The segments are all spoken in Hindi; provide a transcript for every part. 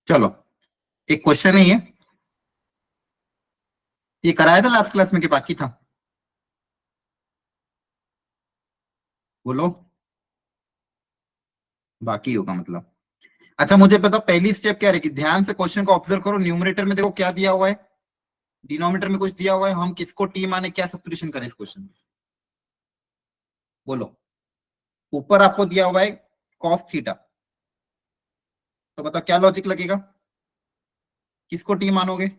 चलो एक क्वेश्चन है ये कराया था लास्ट क्लास में कि बाकी था? बोलो, बाकी होगा मतलब। अच्छा मुझे पता पहली स्टेप क्या रहेगी, ध्यान से क्वेश्चन को ऑब्जर्व करो। न्यूमरेटर में देखो क्या दिया हुआ है, डिनोमिनेटर में कुछ दिया हुआ है, हम किसको टी माने क्या सब्स्टिट्यूशन करें इस क्वेश्चन में? बोलो। ऊपर आपको दिया हुआ है कॉस थीटा, तो बताओ क्या लॉजिक लगेगा, किसको टी मानोगे?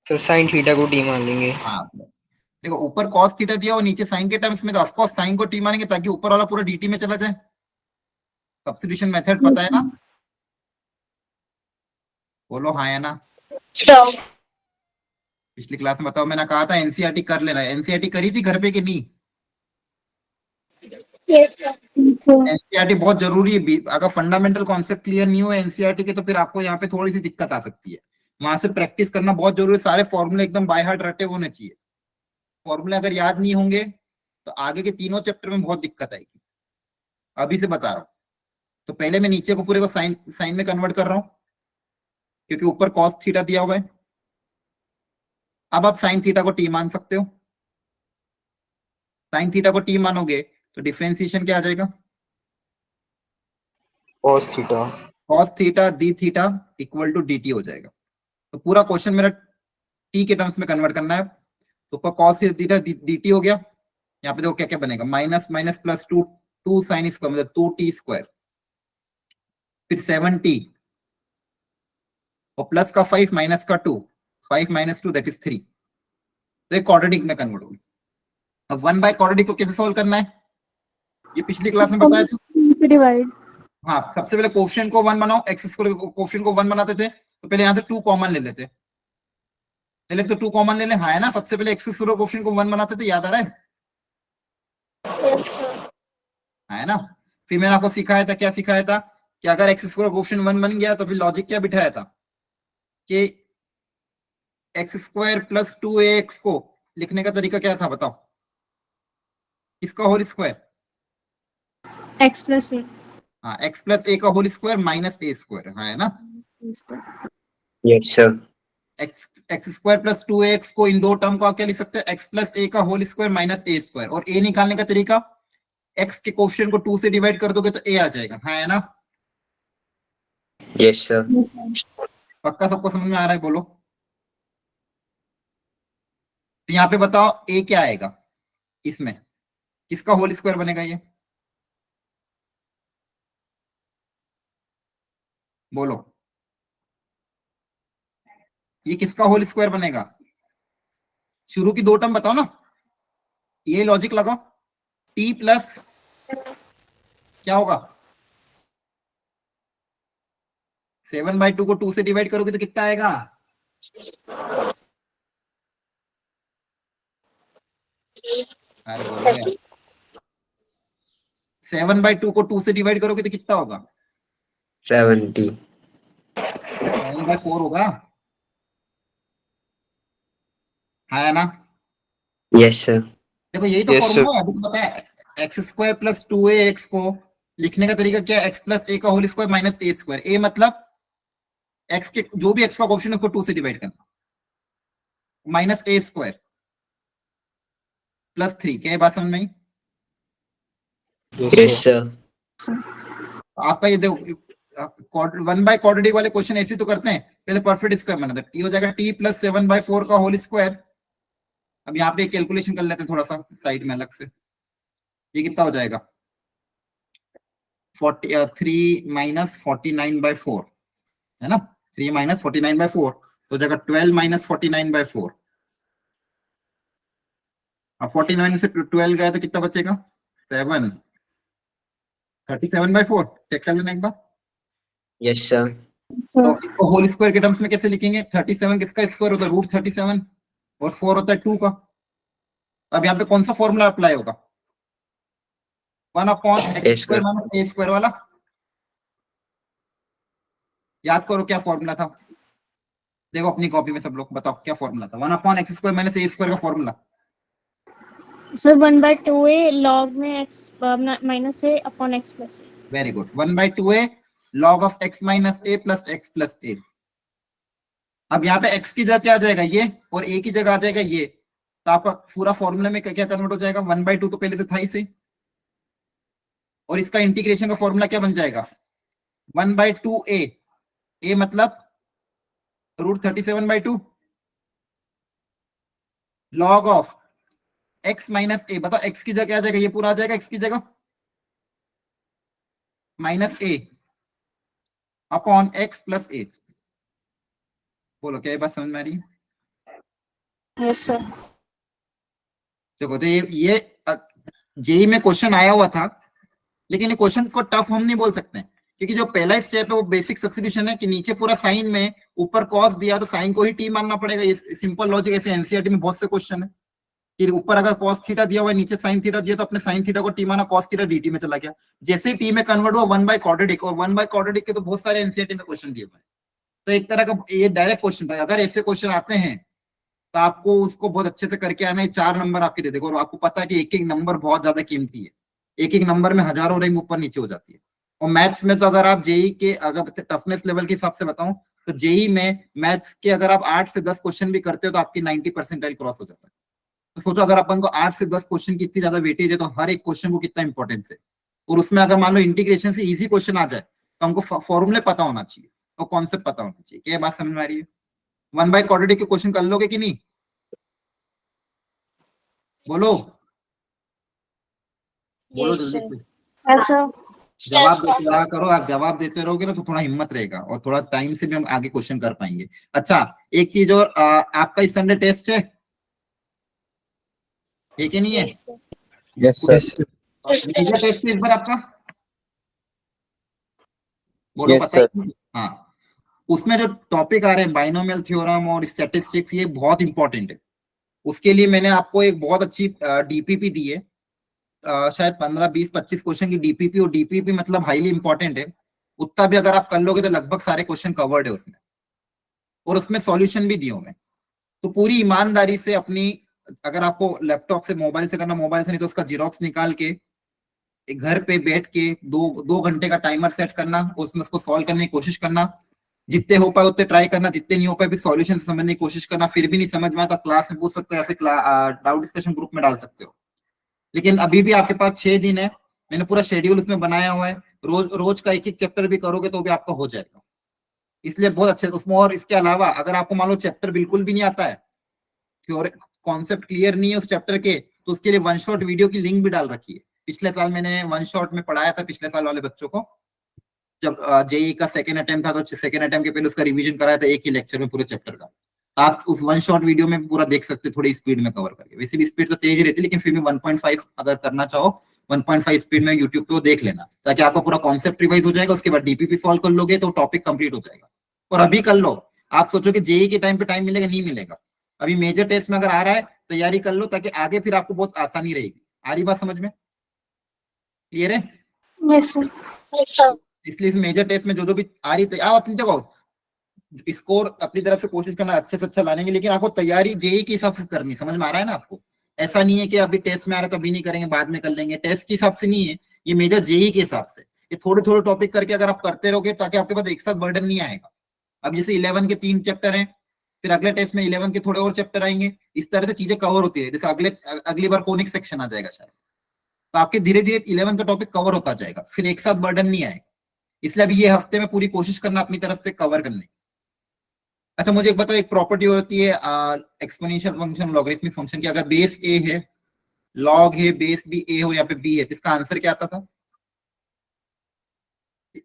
सर साइन थीटा को टी मान लेंगे। हाँ देखो ऊपर कॉस थीटा दिया और नीचे साइन के टर्म्स में, तो ऑफकोर्स साइन को टी मानेंगे ताकि ऊपर वाला पूरा डीटी में चला जाए। सब्स्टिट्यूशन मेथड पता है ना? बोलो हाँ या ना। पिछली क्लास में बताओ, मैंने कहा था एनसीईआरटी कर लेना। एनसीईआरटी करी थी घर पे कि नहीं? एनसीईआरटी बहुत जरूरी है। अगर फंडामेंटल कॉन्सेप्ट क्लियर नहीं हुआ एनसीईआरटी के, तो फिर आपको यहाँ पे थोड़ी सी दिक्कत आ सकती है। वहां से प्रैक्टिस करना बहुत जरूरी है। सारे फॉर्मूले एकदम बाय हार्ट रटे होने चाहिए। फॉर्मूले अगर याद नहीं होंगे तो आगे के तीनों चैप्टर में बहुत दिक्कत आएगी, अभी से बता रहा हूं। तो पहले मैं नीचे को पूरे को साइन साइन में कन्वर्ट कर रहा हूं, क्योंकि ऊपर कॉस थीटा दिया हुआ है। अब आप साइन थीटा को टी मान सकते हो। साइन थीटा को टी मानोगे तो डिफरेंशिएशन क्या आ जाएगा? Cos theta. Cos theta d theta equal to dt हो जाएगा। तो पूरा क्वेश्चन मेरा टी के टर्म्स में कन्वर्ट करना है। तो ऊपर कॉस थीटा dt हो गया। यहाँ पे देखो क्या क्या बनेगा, minus minus plus two, two sine square मतलब 2t², फिर 7t और प्लस का 5 माइनस का 2, 5 माइनस 2 दैट इज 3। तो एक क्वाड्रेटिक में कन्वर्ट होगी। अब 1 बाय क्वाड्रेटिक को कैसे सोल्व करना है, ये पिछली क्लास में बताया था। डिवाइड। हाँ सबसे पहले कोफिशिएंट को 1 बनाओ, एक्स स्क्वायर कोफिशिएंट को 1 बनाते थे, तो पहले यहाँ से 2 कॉमन ले लेते। चलिए तो 2 कॉमन ले ले, हाँ है ना। सबसे पहले एक्स स्क्वायर कोफिशिएंट को 1 बनाते थे, याद आ रहा है? है ना। फिर मैंने आपको सिखाया था, क्या सिखाया था कि अगर एक्स स्क्वायर कोफिशिएंट 1 बन गया तो फिर लॉजिक क्या बिठाया था कि एक्स स्क्वायर प्लस 2ax को लिखने का तरीका क्या था बताओ, इसका होल स्क्वायर। एक्स प्लस ए। हाँ एक्स प्लस ए का होल स्क्वायर माइनस ए स्क्वायर, हाँ है ना। Yes sir. X x square plus 2ax को इन दो टर्म को आप क्या लिख सकते हैं, एक्स प्लस ए का होल स्क्वायर माइनस ए स्क्वायर। और ए निकालने का तरीका, एक्स के कोफिशिएंट को 2 से डिवाइड कर दोगे तो ए आ जाएगा, हाँ है ना। Yes sir. पक्का सबको समझ में आ रहा है? बोलो। तो यहाँ पे बताओ ए क्या आएगा, इसमें किसका होल स्क्वायर बनेगा ये? बोलो, ये किसका होल स्क्वायर बनेगा? शुरू की दो टर्म बताओ ना, ये लॉजिक लगाओ। टी प्लस क्या होगा, 7/2 को 2 से डिवाइड करोगे तो कितना आएगा? अरे बोलो यार, 7/2 को 2 से डिवाइड करोगे तो कितना होगा? 70। 7/4 होगा, है ना। Yes sir. देखो यही तो Yes, फॉर्मूला है, अभी तो पता है। एक्स स्क्वायर प्लस 2ax को लिखने का तरीका क्या है, एक्स प्लस ए का होल स्क्वायर माइनस ए स्क्वायर। ए मतलब एक्स के जो भी एक्स का कोफिशिएंट है उसको 2 से डिवाइड करना, माइनस ए स्क्वायर प्लस 3। क्या ये बात समझ में आई? Yes sir. आपका ये देखो 1 बाय क्वाड्रेटिक वाले क्वेश्चन ऐसे तो करते हैं, पहले परफेक्ट स्क्वायर बनाते हैं। टी हो जाएगा टी प्लस 7/4 का होल स्क्वायर। अब यहाँ पे कैलकुलेशन कर लेते हैं थोड़ा सा साइड में अलग से। ये कितना हो जाएगा, 3 माइनस 49/4 है ना। 3 माइनस 49/4 तो जाएगा 12 माइनस 49/4। अब 49 से 12 गया तो कितना बचेगा, 7। 37/4 चेक कर लेना एक बार। Yes sir. तो इसको होल स्क्वायर के टर्म्स में कैसे लिखेंगे, 37 किसका स्क्वायर होता है, √37 और 4 होता है 2 का। अब यहाँ पे कौन सा फॉर्मूला अप्लाई होगा, 1/x² माइनस ए स्क्वायर वाला। याद करो क्या फॉर्मूला था, देखो अपनी कॉपी में सब लोग बताओ क्या फॉर्मूला था, 1/x² माइनस ए स्क्वायर का फॉर्मूला। सर 1/2a log में x minus a upon x plus a। Very good, 1/2a log of x minus a plus x plus a। अब यहाँ पे x की जगह क्या आ जाएगा ये, और a की जगह आ जाएगा ये, तो आपका पूरा फॉर्मूला में क्या कन्वर्ट हो जाएगा, 1/2 तो पहले से था ही से, और इसका इंटीग्रेशन का फॉर्मूला क्या बन जाएगा, 1/2a, a मतलब √37/2 log of x minus a, बताओ x की जगह क्या आ जाएगा, ये पूरा आ जाएगा x की जगह minus a upon x plus a। बोलो क्या ये बात समझ में आ रही है? Yes sir. देखो तो ये जेई में क्वेश्चन आया हुआ था, लेकिन ये क्वेश्चन को टफ हम नहीं बोल सकते हैं, क्योंकि जो पहला स्टेप है वो बेसिक सब्स्टिट्यूशन है, कि नीचे पूरा साइन में ऊपर कॉस दिया तो साइन को ही टी मानना पड़ेगा। ये सिंपल लॉजिक, ऐसे एनसीईआरटी में बहुत से क्वेश्चन है कि ऊपर अगर कॉस थीटा दिया हुआ है, नीचे साइन थीटा दिया, तो अपने साइन थीटा को टी माना, कॉस थीटा डीटी में चला गया। जैसे ही टी में कन्वर्ट हुआ 1/quadratic, और 1/quadratic के तो बहुत सारे एनसीईआरटी में क्वेश्चन दिए हुए हैं, तो एक तरह का ये डायरेक्ट क्वेश्चन था। अगर ऐसे क्वेश्चन आते हैं तो आपको उसको बहुत अच्छे से करके आना है, 4 नंबर आपके दे देगा, और आपको पता है कि एक एक नंबर बहुत ज्यादा कीमती है, एक एक नंबर में हजारों रैंक ऊपर नीचे हो जाती है। और मैथ्स में तो अगर आप जेई के अगर टफनेस लेवल के हिसाब से बताऊं तो जेई में मैथ्स के अगर आप 8 से 10 क्वेश्चन भी करते हो तो आपकी 90% क्रॉस हो जाता है। तो सोचो अगर अपन को 8 से 10 क्वेश्चन की इतनी ज्यादा वेटेज है, तो हर एक क्वेश्चन को कितना इंपॉर्टेंस है। और उसमें अगर मान लो इंटीग्रेशन से इजी क्वेश्चन आ जाए तो हमको फॉर्मूले पता होना चाहिए और कॉन्सेप्ट पता होना चाहिए। क्या बात समझ में आ रही है? 1/quadratic के क्वेश्चन कर लोगे कि नहीं, बोलो बोलो यस जल्दी सर। से। ऐसा जवाब देते रहा करो, आप जवाब देते रहोगे ना तो थोड़ा हिम्मत रहेगा और थोड़ा टाइम से भी हम आगे क्वेश्चन कर पाएंगे। अच्छा एक चीज और, आपका इस संडे टेस्ट है, ठीक है नहीं है? Yes sir. Yes sir. Major test है इस बार आपका, बोलो Yes, पता sir. ही? हाँ, उसमें जो टॉपिक आ रहे हैं बाइनोमियल थ्योरम और स्टैटिस्टिक्स, ये बहुत इंपॉर्टेंट है। उसके लिए मैंने आपको एक बहुत अच्छी डीपीपी दी है, शायद 15 20 25 क्वेश्चन की डीपीपी, और डीपीपी मतलब हाईली इंपॉर्टेंट है। उतना भी अगर आप कर लोगे तो लगभग सारे क्वेश्चन कवर्ड है उसमें, और उसमें सॉल्यूशन भी दिए हुए। तो पूरी ईमानदारी से अपनी, अगर आपको लैपटॉप से मोबाइल से करना, मोबाइल से नहीं तो उसका जीरोक्स निकाल के घर पे बैठ के 2 घंटे का टाइमर सेट करना, उसमें उसको सॉल्व करने की कोशिश करना, जितने हो पाए उतने ट्राई करना, जितने नहीं हो पाए भी सॉल्यूशन समझने की कोशिश करना। फिर भी नहीं समझ में आया तो क्लास में पूछ सकते हो या फिर डाउट डिस्कशन ग्रुप में डाल सकते हो। लेकिन अभी भी आपके पास 6 दिन है, मैंने पूरा शेड्यूल उसमें बनाया हुआ है, रोज रोज का एक एक चैप्टर भी करोगे तो भी आपका हो जाएगा। इसलिए बहुत अच्छे उसमें। और इसके अलावा अगर आपको मान लो चैप्टर बिल्कुल भी नहीं आता है, कॉन्सेप्ट क्लियर नहीं है उस चैप्टर के, तो उसके लिए वन शॉट वीडियो की लिंक भी डाल रखी है। पिछले साल मैंने वन शॉट में पढ़ाया था पिछले साल वाले बच्चों को, जब जेई का सेकंड अटेम्प्ट था, तो सेकंड अटेम्प्ट के पहले उसका रिवीजन कराया था एक ही लेक्चर में पूरे चैप्टर का। आप उस वन शॉट वीडियो में पूरा देख सकते, थोड़ी स्पीड में कवर करके। वैसे भी स्पीड तो तेज ही रहती है, लेकिन फिर भी 1.5 अगर करना चाहो 1.5 स्पीड में यूट्यूब पे वो देख लेना, ताकि आपका पूरा कॉन्सेप्ट रिवाइज हो जाएगा। उसके बाद डीपीपी सॉल्व कर लोगे तो टॉपिक कंप्लीट हो जाएगा। और अभी कर लो, आप सोचो कि जेई के टाइम पे टाइम मिलेगा, नहीं मिलेगा। अभी मेजर टेस्ट में अगर आ रहा है तैयारी कर लो, ताकि आगे फिर आपको बहुत आसानी रहेगी। आ रही बात समझ में? क्लियर है? Yes sir. इसलिए इस मेजर टेस्ट में जो जो भी आ रही है, आप अपनी देखो स्कोर अपनी तरफ से कोशिश करना अच्छे से अच्छा लाने की, लेकिन आपको तैयारी जेई के हिसाब से करनी। समझ में आ रहा है ना आपको? ऐसा नहीं है कि अभी टेस्ट में आ रहा है तो अभी नहीं करेंगे, बाद में कर लेंगे। टेस्ट के हिसाब से नहीं है, ये मेजर जेई के हिसाब से। ये थोड़े थोड़े टॉपिक करके अगर आप करते रहोगे, ताकि आपके पास एक साथ बर्डन नहीं आएगा। अब जैसे 11 के 3 चैप्टर हैं, फिर अगले टेस्ट में 11 के थोड़े और चैप्टर आएंगे, इस तरह से चीजें कवर होती है। जैसे अगली बार कोनिक सेक्शन आ जाएगा शायद, तो आपके धीरे धीरे 11 का टॉपिक कवर होता जाएगा, फिर एक साथ बर्डन नहीं आएगा। इसलिए अभी ये हफ्ते में पूरी कोशिश करना अपनी तरफ से कवर करने की। अच्छा मुझे एक बताओ, एक प्रॉपर्टी होती है एक्सपोनेंशियल फंक्शन, लॉगरिथमिक फंक्शन की, अगर बेस ए है, लॉग है, बेस भी ए हो, यहाँ पे बी है, तो इसका आंसर क्या आता था?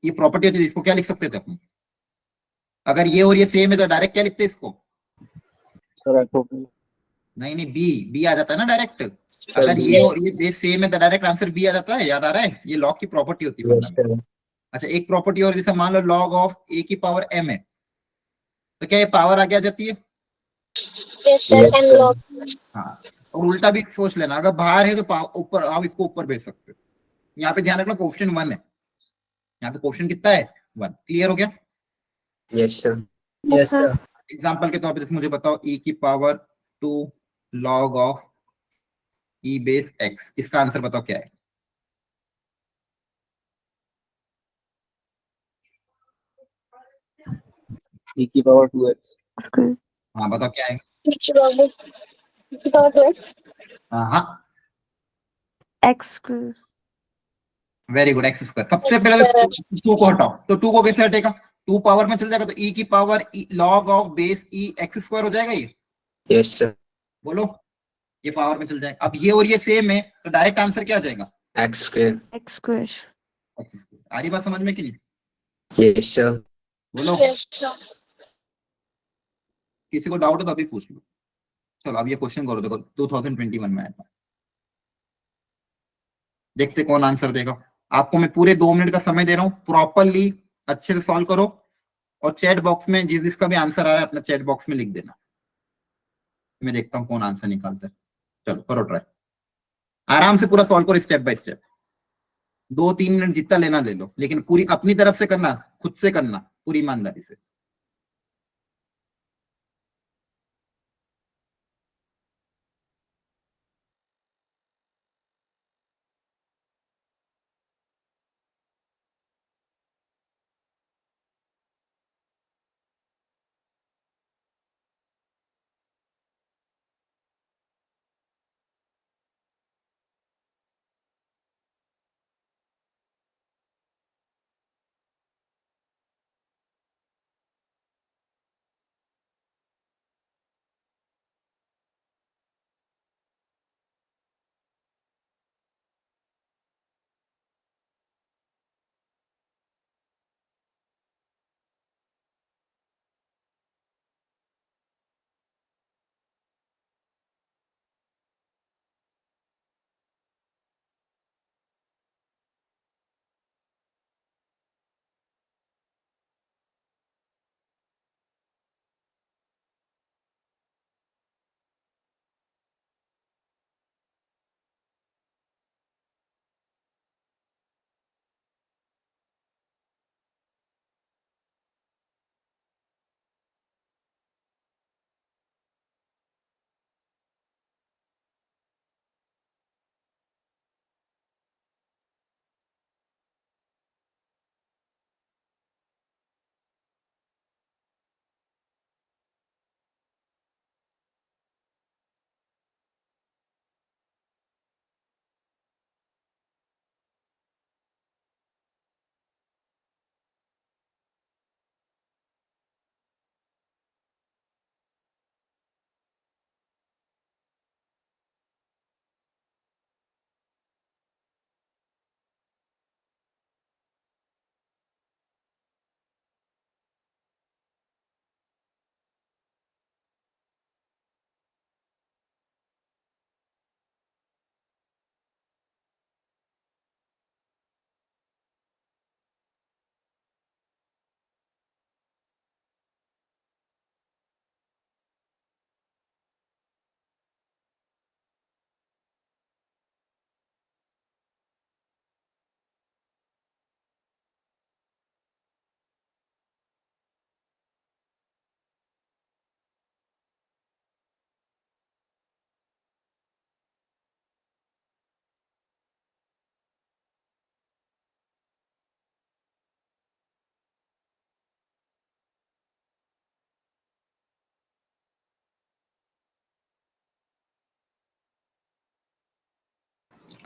ये प्रॉपर्टी होती है, इसको क्या लिख सकते थे अपन? अगर ये और ये सेम है तो डायरेक्ट क्या लिखते हैं इसको? नहीं नहीं, बी बी आ जाता है ना डायरेक्ट। अगर ये और ये बेस सेम है तो डायरेक्ट आंसर बी आ जाता है। याद आ रहा है? ये लॉग की प्रॉपर्टी होती है। अच्छा एक प्रॉपर्टी और, जैसे मान लो लॉग ऑफ ए की पावर m है, तो क्या ये पावर आगे आ जाती है? Yes sir. M log. हाँ, और उल्टा भी सोच लेना, अगर बाहर है तो ऊपर आप इसको ऊपर भेज सकते हो। यहाँ पे ध्यान रखना क्वेश्चन 1 है, यहाँ पे क्वेश्चन कितना है? 1। क्लियर हो गया? Yes sir. Yes sir. Example के तौर पे जैसे मुझे बताओ e की power 2 log of E base x, इसका आंसर बताओ क्या है? e की पावर 2x। हाँ बताओ क्या है? x हाँ, वेरी गुड, एक्स स्क्वायर। सबसे पहले टू को हटाओ, तो टू को कैसे हटेगा? टू पावर में चल जाएगा, तो ई की power log of base E x square हो जाएगा ये। Yes sir. बोलो, ये पावर में चल जाएगा। अब ये और ये सेम है, तो डायरेक्ट आंसर क्या आ जाएगा? X square. x square। X square. आ रही बात समझ में कि नहीं? Yes sir. बोलो, Yes, sir. किसी को डाउट है तो अभी पूछ लो। चलो अब ये क्वेश्चन करो, देखो 2021 में आया था, देखते कौन आंसर देगा। आपको मैं पूरे 2 मिनट का समय दे रहा हूँ, प्रॉपरली अच्छे से सॉल्व करो, और चैट बॉक्स में जिस जिसका भी आंसर आ रहा है अपना चैट बॉक्स में लिख देना, मैं देखता हूँ कौन आंसर निकालता है। चलो करो ट्राई, आराम से पूरा सॉल्व करो स्टेप बाय स्टेप। 2-3 मिनट जितना लेना ले लो, लेकिन पूरी अपनी तरफ से करना, खुद से करना, पूरी ईमानदारी से।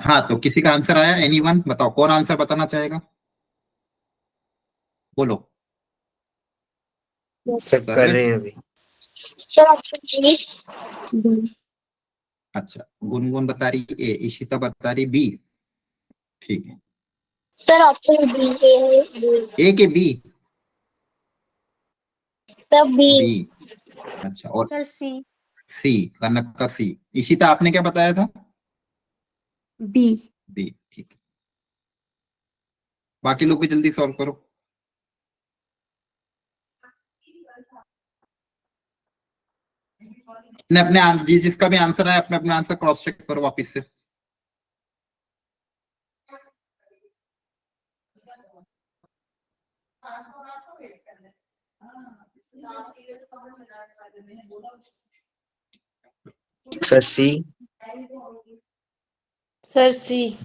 हाँ, तो किसी का आंसर आया? एनीवन बताओ, कौन आंसर बताना चाहेगा? बोलो। सर कर कर रहे रहे हो? हैं अभी। Sir, option B. अच्छा, गुनगुन बता रही ए, इशिता बता रही बी। ठीक है, Sir, option B. ए के बी? Sir, B. बी, अच्छा। और Sir, C. सी, कनक का सी। इशिता आपने क्या बताया था? B. बी, ठीक है। बाकी लोग भी जल्दी सॉल्व करो। अपने अपने आंसर, जिसका भी आंसर है अपने अपने आंसर क्रॉस चेक करो वापिस से। सर सी। सर सी।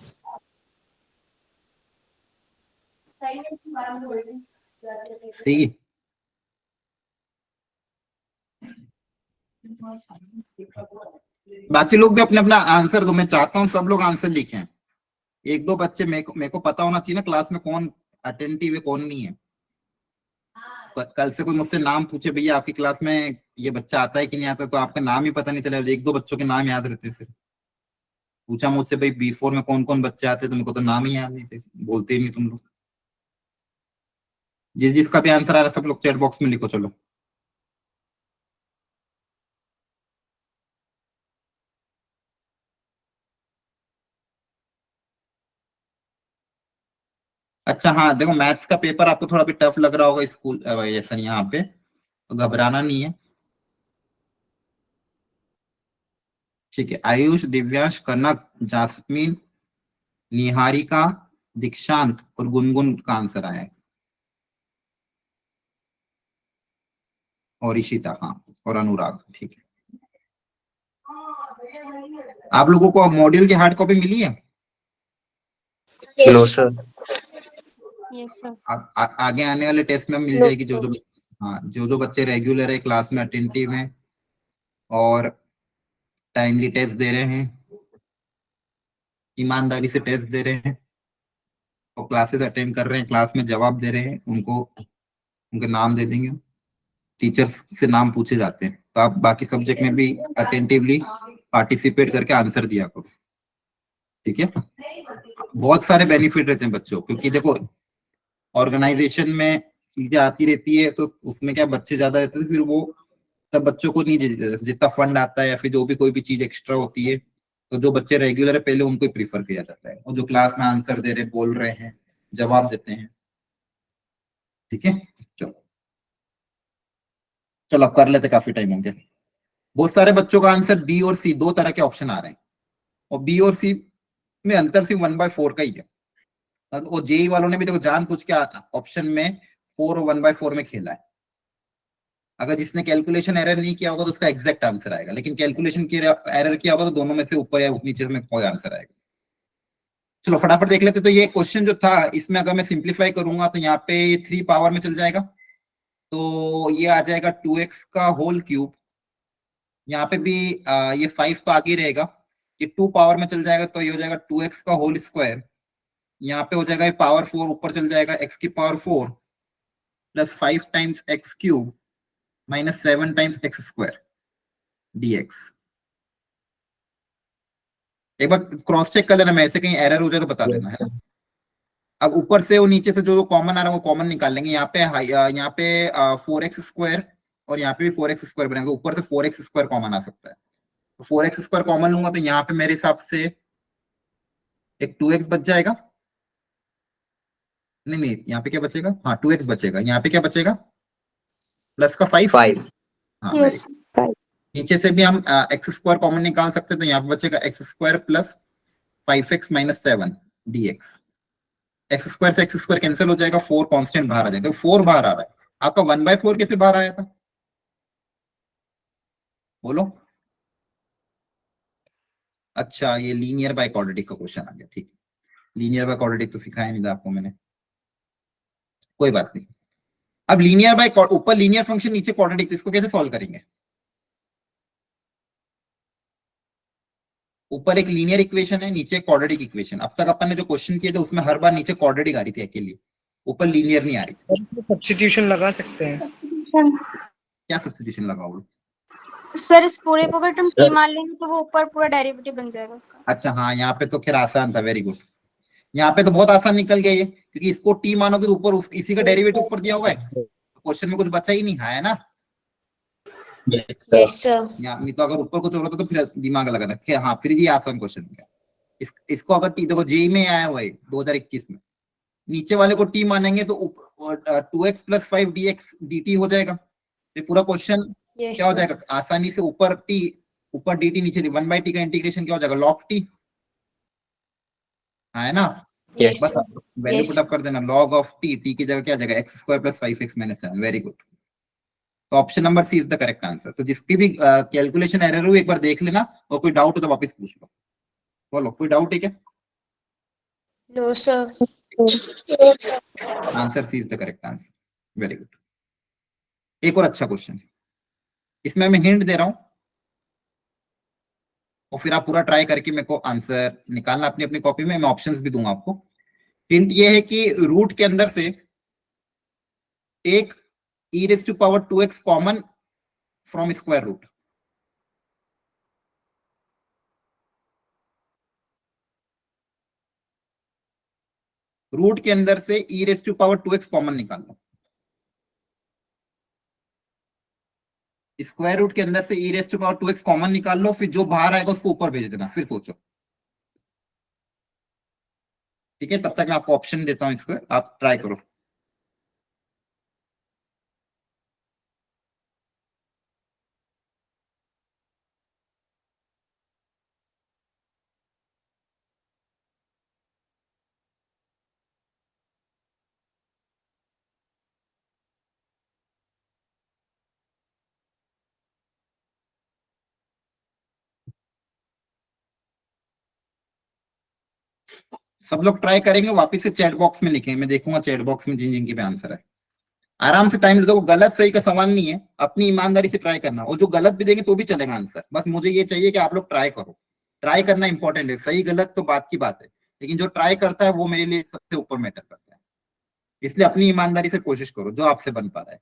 सी। बाकी लोग भी अपने अपना आंसर दो, मैं चाहता हूँ सब लोग आंसर लिखें। एक दो बच्चे मेरे को पता होना चाहिए ना क्लास में कौन अटेंटिव है कौन नहीं है। कल से कोई मुझसे नाम पूछे भैया आपकी क्लास में ये बच्चा आता है कि नहीं आता, तो आपका नाम ही पता नहीं चला, एक दो बच्चों के नाम याद रहते। फिर पूछा मुझसे भाई B4 में कौन कौन बच्चे आते, तो मेरे को तो नाम ही याद नहीं थे, बोलते ही नहीं तुम लोग। जिसका भी आंसर आ रहा है सब लोग चैट बॉक्स में लिखो चलो। अच्छा हाँ देखो, मैथ्स का पेपर आपको थोड़ा भी टफ लग रहा होगा स्कूल ऐसा नहीं यहाँ पे, तो घबराना नहीं है। ठीक है, आयुष, दिव्यांश, कनक, जासमीन, निहारिका, दीक्षांत और गुनगुन का आंसर आया है, और इशिता, हाँ, और अनुराग। ठीक है, आप लोगों को मॉड्यूल की हार्ड कॉपी मिली है? No sir. Yes sir. आगे आने वाले टेस्ट में मिल No, जाएगी। हाँ, जो बच्चे रेगुलर है, क्लास में अटेंटिव हैं और टाइमली टेस्ट दे रहे हैं, ईमानदारी से टेस्ट दे रहे हैं और क्लासेस अटेंड कर रहे हैं, क्लास में जवाब दे रहे हैं, उनको उनके नाम दे देंगे। टीचर्स से नाम पूछे जाते हैं, तो आप बाकी सब्जेक्ट में भी अटेंटिवली पार्टिसिपेट करके आंसर दिया करो। ठीक है, बहुत सारे बेनिफिट रहते हैं बच्चों, क्योंकि देखो ऑर्गेनाइजेशन में चीजें आती रहती है, तो उसमें क्या बच्चे ज्यादा रहते हैं, फिर वो सब बच्चों को नहीं जितना फंड आता है या फिर जो भी कोई भी चीज एक्स्ट्रा होती है, तो जो बच्चे रेगुलर है पहले उनको ही प्रीफर किया जाता है, और जो क्लास में आंसर दे रहे, बोल रहे हैं, जवाब देते हैं। ठीक है, चलो चलो अब कर लेते, काफी टाइम हो गया। बहुत सारे बच्चों का आंसर बी और सी, दो तरह के ऑप्शन आ रहे हैं, और बी और सी में अंतर सिर्फ 1/4 का ही है। और जेई वालों ने भी देखो जान पूछ के ऑप्शन में 4 और 1/4 में खेला है। अगर जिसने कैलकुलेशन एरर नहीं किया होगा तो उसका एग्जैक्ट आंसर आएगा, लेकिन कैलकुलेशन की एरर किया होगा तो दोनों में से ऊपर या नीचे में कोई आंसर आएगा। चलो फटाफट देख लेते। तो ये क्वेश्चन जो था, इसमें अगर मैं सिंप्लीफाई करूंगा तो यहाँ पे 3 पावर में चल जाएगा, तो ये आ जाएगा 2x का होल क्यूब। यहाँ पे भी ये 5 तो आगे रहेगा, ये 2 पावर में चल जाएगा, तो ये हो जाएगा 2x का होल स्क्वायर। यहाँ पे हो जाएगा ये पावर 4 ऊपर चल जाएगा, x की power 4 plus 5 times x cube minus 7 times x square dx। एक बार क्रॉस चेक कर लेना, मैं ऐसे कहीं एरर हो जाए तो बता देना, है ना। अब ऊपर से और नीचे से जो कॉमन आ रहा है वो कॉमन निकाल लेंगे। यहाँ पे 4x स्क्वायर और यहाँ पे भी 4x स्क्वायर बनेगा, ऊपर से 4x स्क्वायर कॉमन आ सकता है, तो 4x स्क्वायर कॉमन लूंगा तो यहाँ पे मेरे हिसाब से एक 2x बच जाएगा। नहीं, यहाँ पे क्या बचेगा, हाँ 2x बचेगा। यहाँ पे क्या बचेगा, प्लस का 5। 5। हाँ यस। नीचे से भी हम एक्स स्क्वायर कॉमन निकाल सकते हैं, तो यहाँ पे बचेगा x square plus 5x minus 7 dx। X square से एक्स स्क्वायर कैंसिल हो जाएगा, 4 कांस्टेंट बाहर आ जाएगा, तो 4 बाहर आ रहा है। आपका 1/4 कैसे बाहर आया था, बोलो। अच्छा, ये लीनियर बाय क्वाड्रेटिक का क्वेश्चन आ गया। ठीक, लीनियर बाय क्वाड्रेटिक तो सिखाया नहीं था आपको मैंने, कोई बात नहीं। अब लीनियर बाय ऊपर लीनियर फंक्शन, नीचे क्वाड्रेटिक, इसको कैसे सॉल्व करेंगे। ऊपर एक लीनियर इक्वेशन है, नीचे क्वाड्रेटिक इक्वेशन। अब तक अपन ने जो क्वेश्चन किए थे उसमें हर बार नीचे क्वाड्रेटिक आ रही थी अकेली, ऊपर लीनियर नहीं आ रही। सब्स्टिट्यूशन लगा सकते हैं। क्या सब्स्टिट्यूशन लगाओ। सर इस पूरे को अगर तुम सर। t मान लेंगे तो वो ऊपर पूरा डेरिवेटिव बन जाएगा उसका। अच्छा हाँ, यहाँ पे तो खैर आसान था, वेरी गुड। यहाँ पे तो बहुत आसान निकल गया ये, क्योंकि इसको टी मानोगे तो ऊपर इसी का डेरिवेटिव ऊपर दिया हुआ है, क्वेश्चन में कुछ बचा ही नहीं है ना। Yes sir. यहाँ नहीं तो अगर ऊपर कुछ होता तो फिर दिमाग लगाना। हाँ फिर ये आसान क्वेश्चन है। इसको अगर टी देखो जेई में आया हुआ है 2021 में, नीचे वाले को टी मानेंगे तो 2x प्लस 5 dx dt हो जाएगा। ये पूरा क्वेश्चन यस क्या हो सर। जाएगा, आसानी से ऊपर टी ऊपर dt नीचे 1/t का इंटीग्रेशन क्या हो जाएगा, log t, है ना। यस बस sir. Value Yes. Put up कर देना, log ऑफ t, t की जगह क्या आ जाएगा x square plus 5x minus 7। Very good, तो option number C is the correct answer. तो जिसकी भी कैलकुलेशन एरर हुई एक बार देख लेना, और कोई डाउट हो तो वापस पूछ लो। बोलो, कोई डाउट है क्या? No, sir. Answer C is the correct answer. Very good. एक और अच्छा क्वेश्चन है, इसमें मैं हिंट दे रहा हूं और फिर आप पूरा ट्राई करके मेरे को आंसर निकालना अपनी अपनी कॉपी में। मैं ऑप्शंस भी दूंगा आपको। हिंट ये है कि रूट के अंदर से एक e raise to power 2x common from square root. Root के अंदर से e raise to power 2x common निकाल लो। स्क्वायर रूट के अंदर से e raise to power 2x common निकाल लो, फिर जो बाहर आएगा उसको ऊपर भेज देना, फिर सोचो। ठीक है, तब तक मैं आपको ऑप्शन देता हूं, इसको आप ट्राई करो। सब लोग ट्राई करेंगे, वापस से चैट बॉक्स में लिखेंगे, मैं देखूंगा चैट बॉक्स में जिन जिनके पे आंसर है। आराम से टाइम लगेगा, वो गलत सही का सवाल नहीं है, अपनी ईमानदारी से ट्राई करना, और जो गलत भी देंगे तो भी चलेगा आंसर। बस मुझे ये चाहिए कि आप लोग ट्राई करो। ट्राई करना इंपॉर्टेंट है, सही गलत तो बात की बात है, लेकिन जो ट्राई करता है वो मेरे लिए सबसे ऊपर मैटर करता है। इसलिए अपनी ईमानदारी से कोशिश करो जो आपसे बन पा रहा है।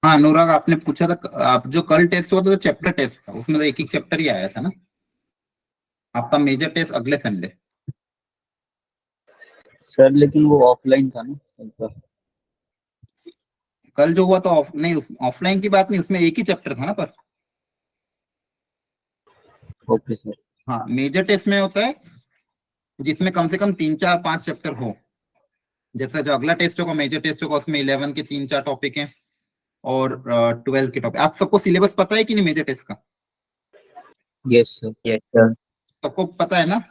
हाँ अनुराग, आपने पूछा था, आप जो कल टेस्ट हुआ था तो चैप्टर टेस्ट था, उसमें तो एक एक चैप्टर ही आया था ना। आपका मेजर टेस्ट अगले संडे। सर लेकिन वो ऑफलाइन था ना सर। कल जो हुआ तो नहीं, ऑफलाइन की बात नहीं, उसमें एक ही चैप्टर था ना पर। Okay sir. हाँ, मेजर टेस्ट में होता है जिसमें कम से कम 3 4 5 चैप्टर हो। जैसे जो अगला टेस्ट होगा, मेजर टेस्ट होगा, उसमें 11 के 3 4 टॉपिक हैं और 12 के टॉपिक। आप सबको सिलेबस पता है कि नहीं मेजर टेस्ट का? Yes sir. Yes sir. सबको पता है ना?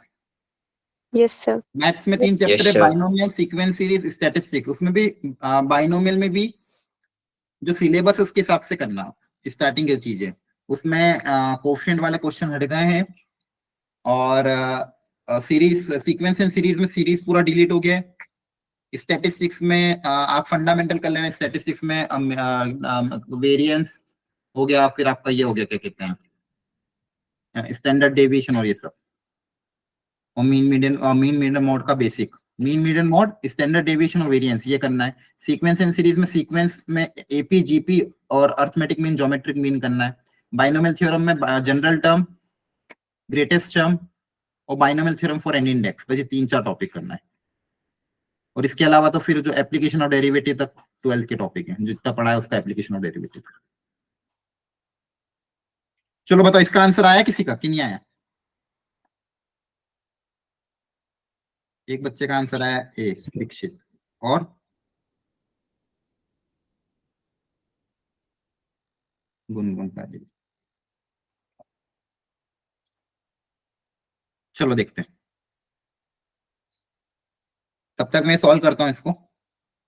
Yes sir. मैथ्स में 3 चैप्टर है, sir. Binomial, sequence series, statistics. उसमें भी बाइनोमियल में भी जो सिलेबस है उसके हिसाब से करना, स्टार्टिंग की चीजें। उसमें कोफिशिएंट वाले क्वेश्चन हट गए हैं और सीरीज, सीक्वेंस एंड सीरीज में सीरीज पूरा डिलीट हो गया है। स्टैटिस्टिक्स में आप फंडामेंटल कर लेना, स्टैटिस्टिक्स में वेरिएंस हो गया, फिर आपका ये हो गया, क्या कहते हैं, स्टैंडर्ड डेविएशन और ये सब, और मीन मीडियन मोड का basic, mean median mode, standard deviation और वेरिएंस, ये करना है। सीक्वेंस एंड सीरीज में सीक्वेंस में एपी, जीपी और अर्थमेटिक मीन, ज्योमेट्रिक मीन करना है। बाइनोमियल थ्योरम में जनरल टर्म, ग्रेटेस्ट टर्म और binomial theorem for any index, बस ये 3 4 टॉपिक करना है। और इसके अलावा तो फिर जो एप्लीकेशन और डेरिवेटिव तक 12 के टॉपिक हैं, जितना पढ़ा है उसका एप्लीकेशन और डेरिवेटिव। चलो बताओ, इसका आंसर आया किसी का कि नहीं आया? एक बच्चे का आंसर आया ए, दीक्षित। और गुनगुन का जी। चलो देखते हैं, तब तक मैं सॉल्व करता हूं इसको।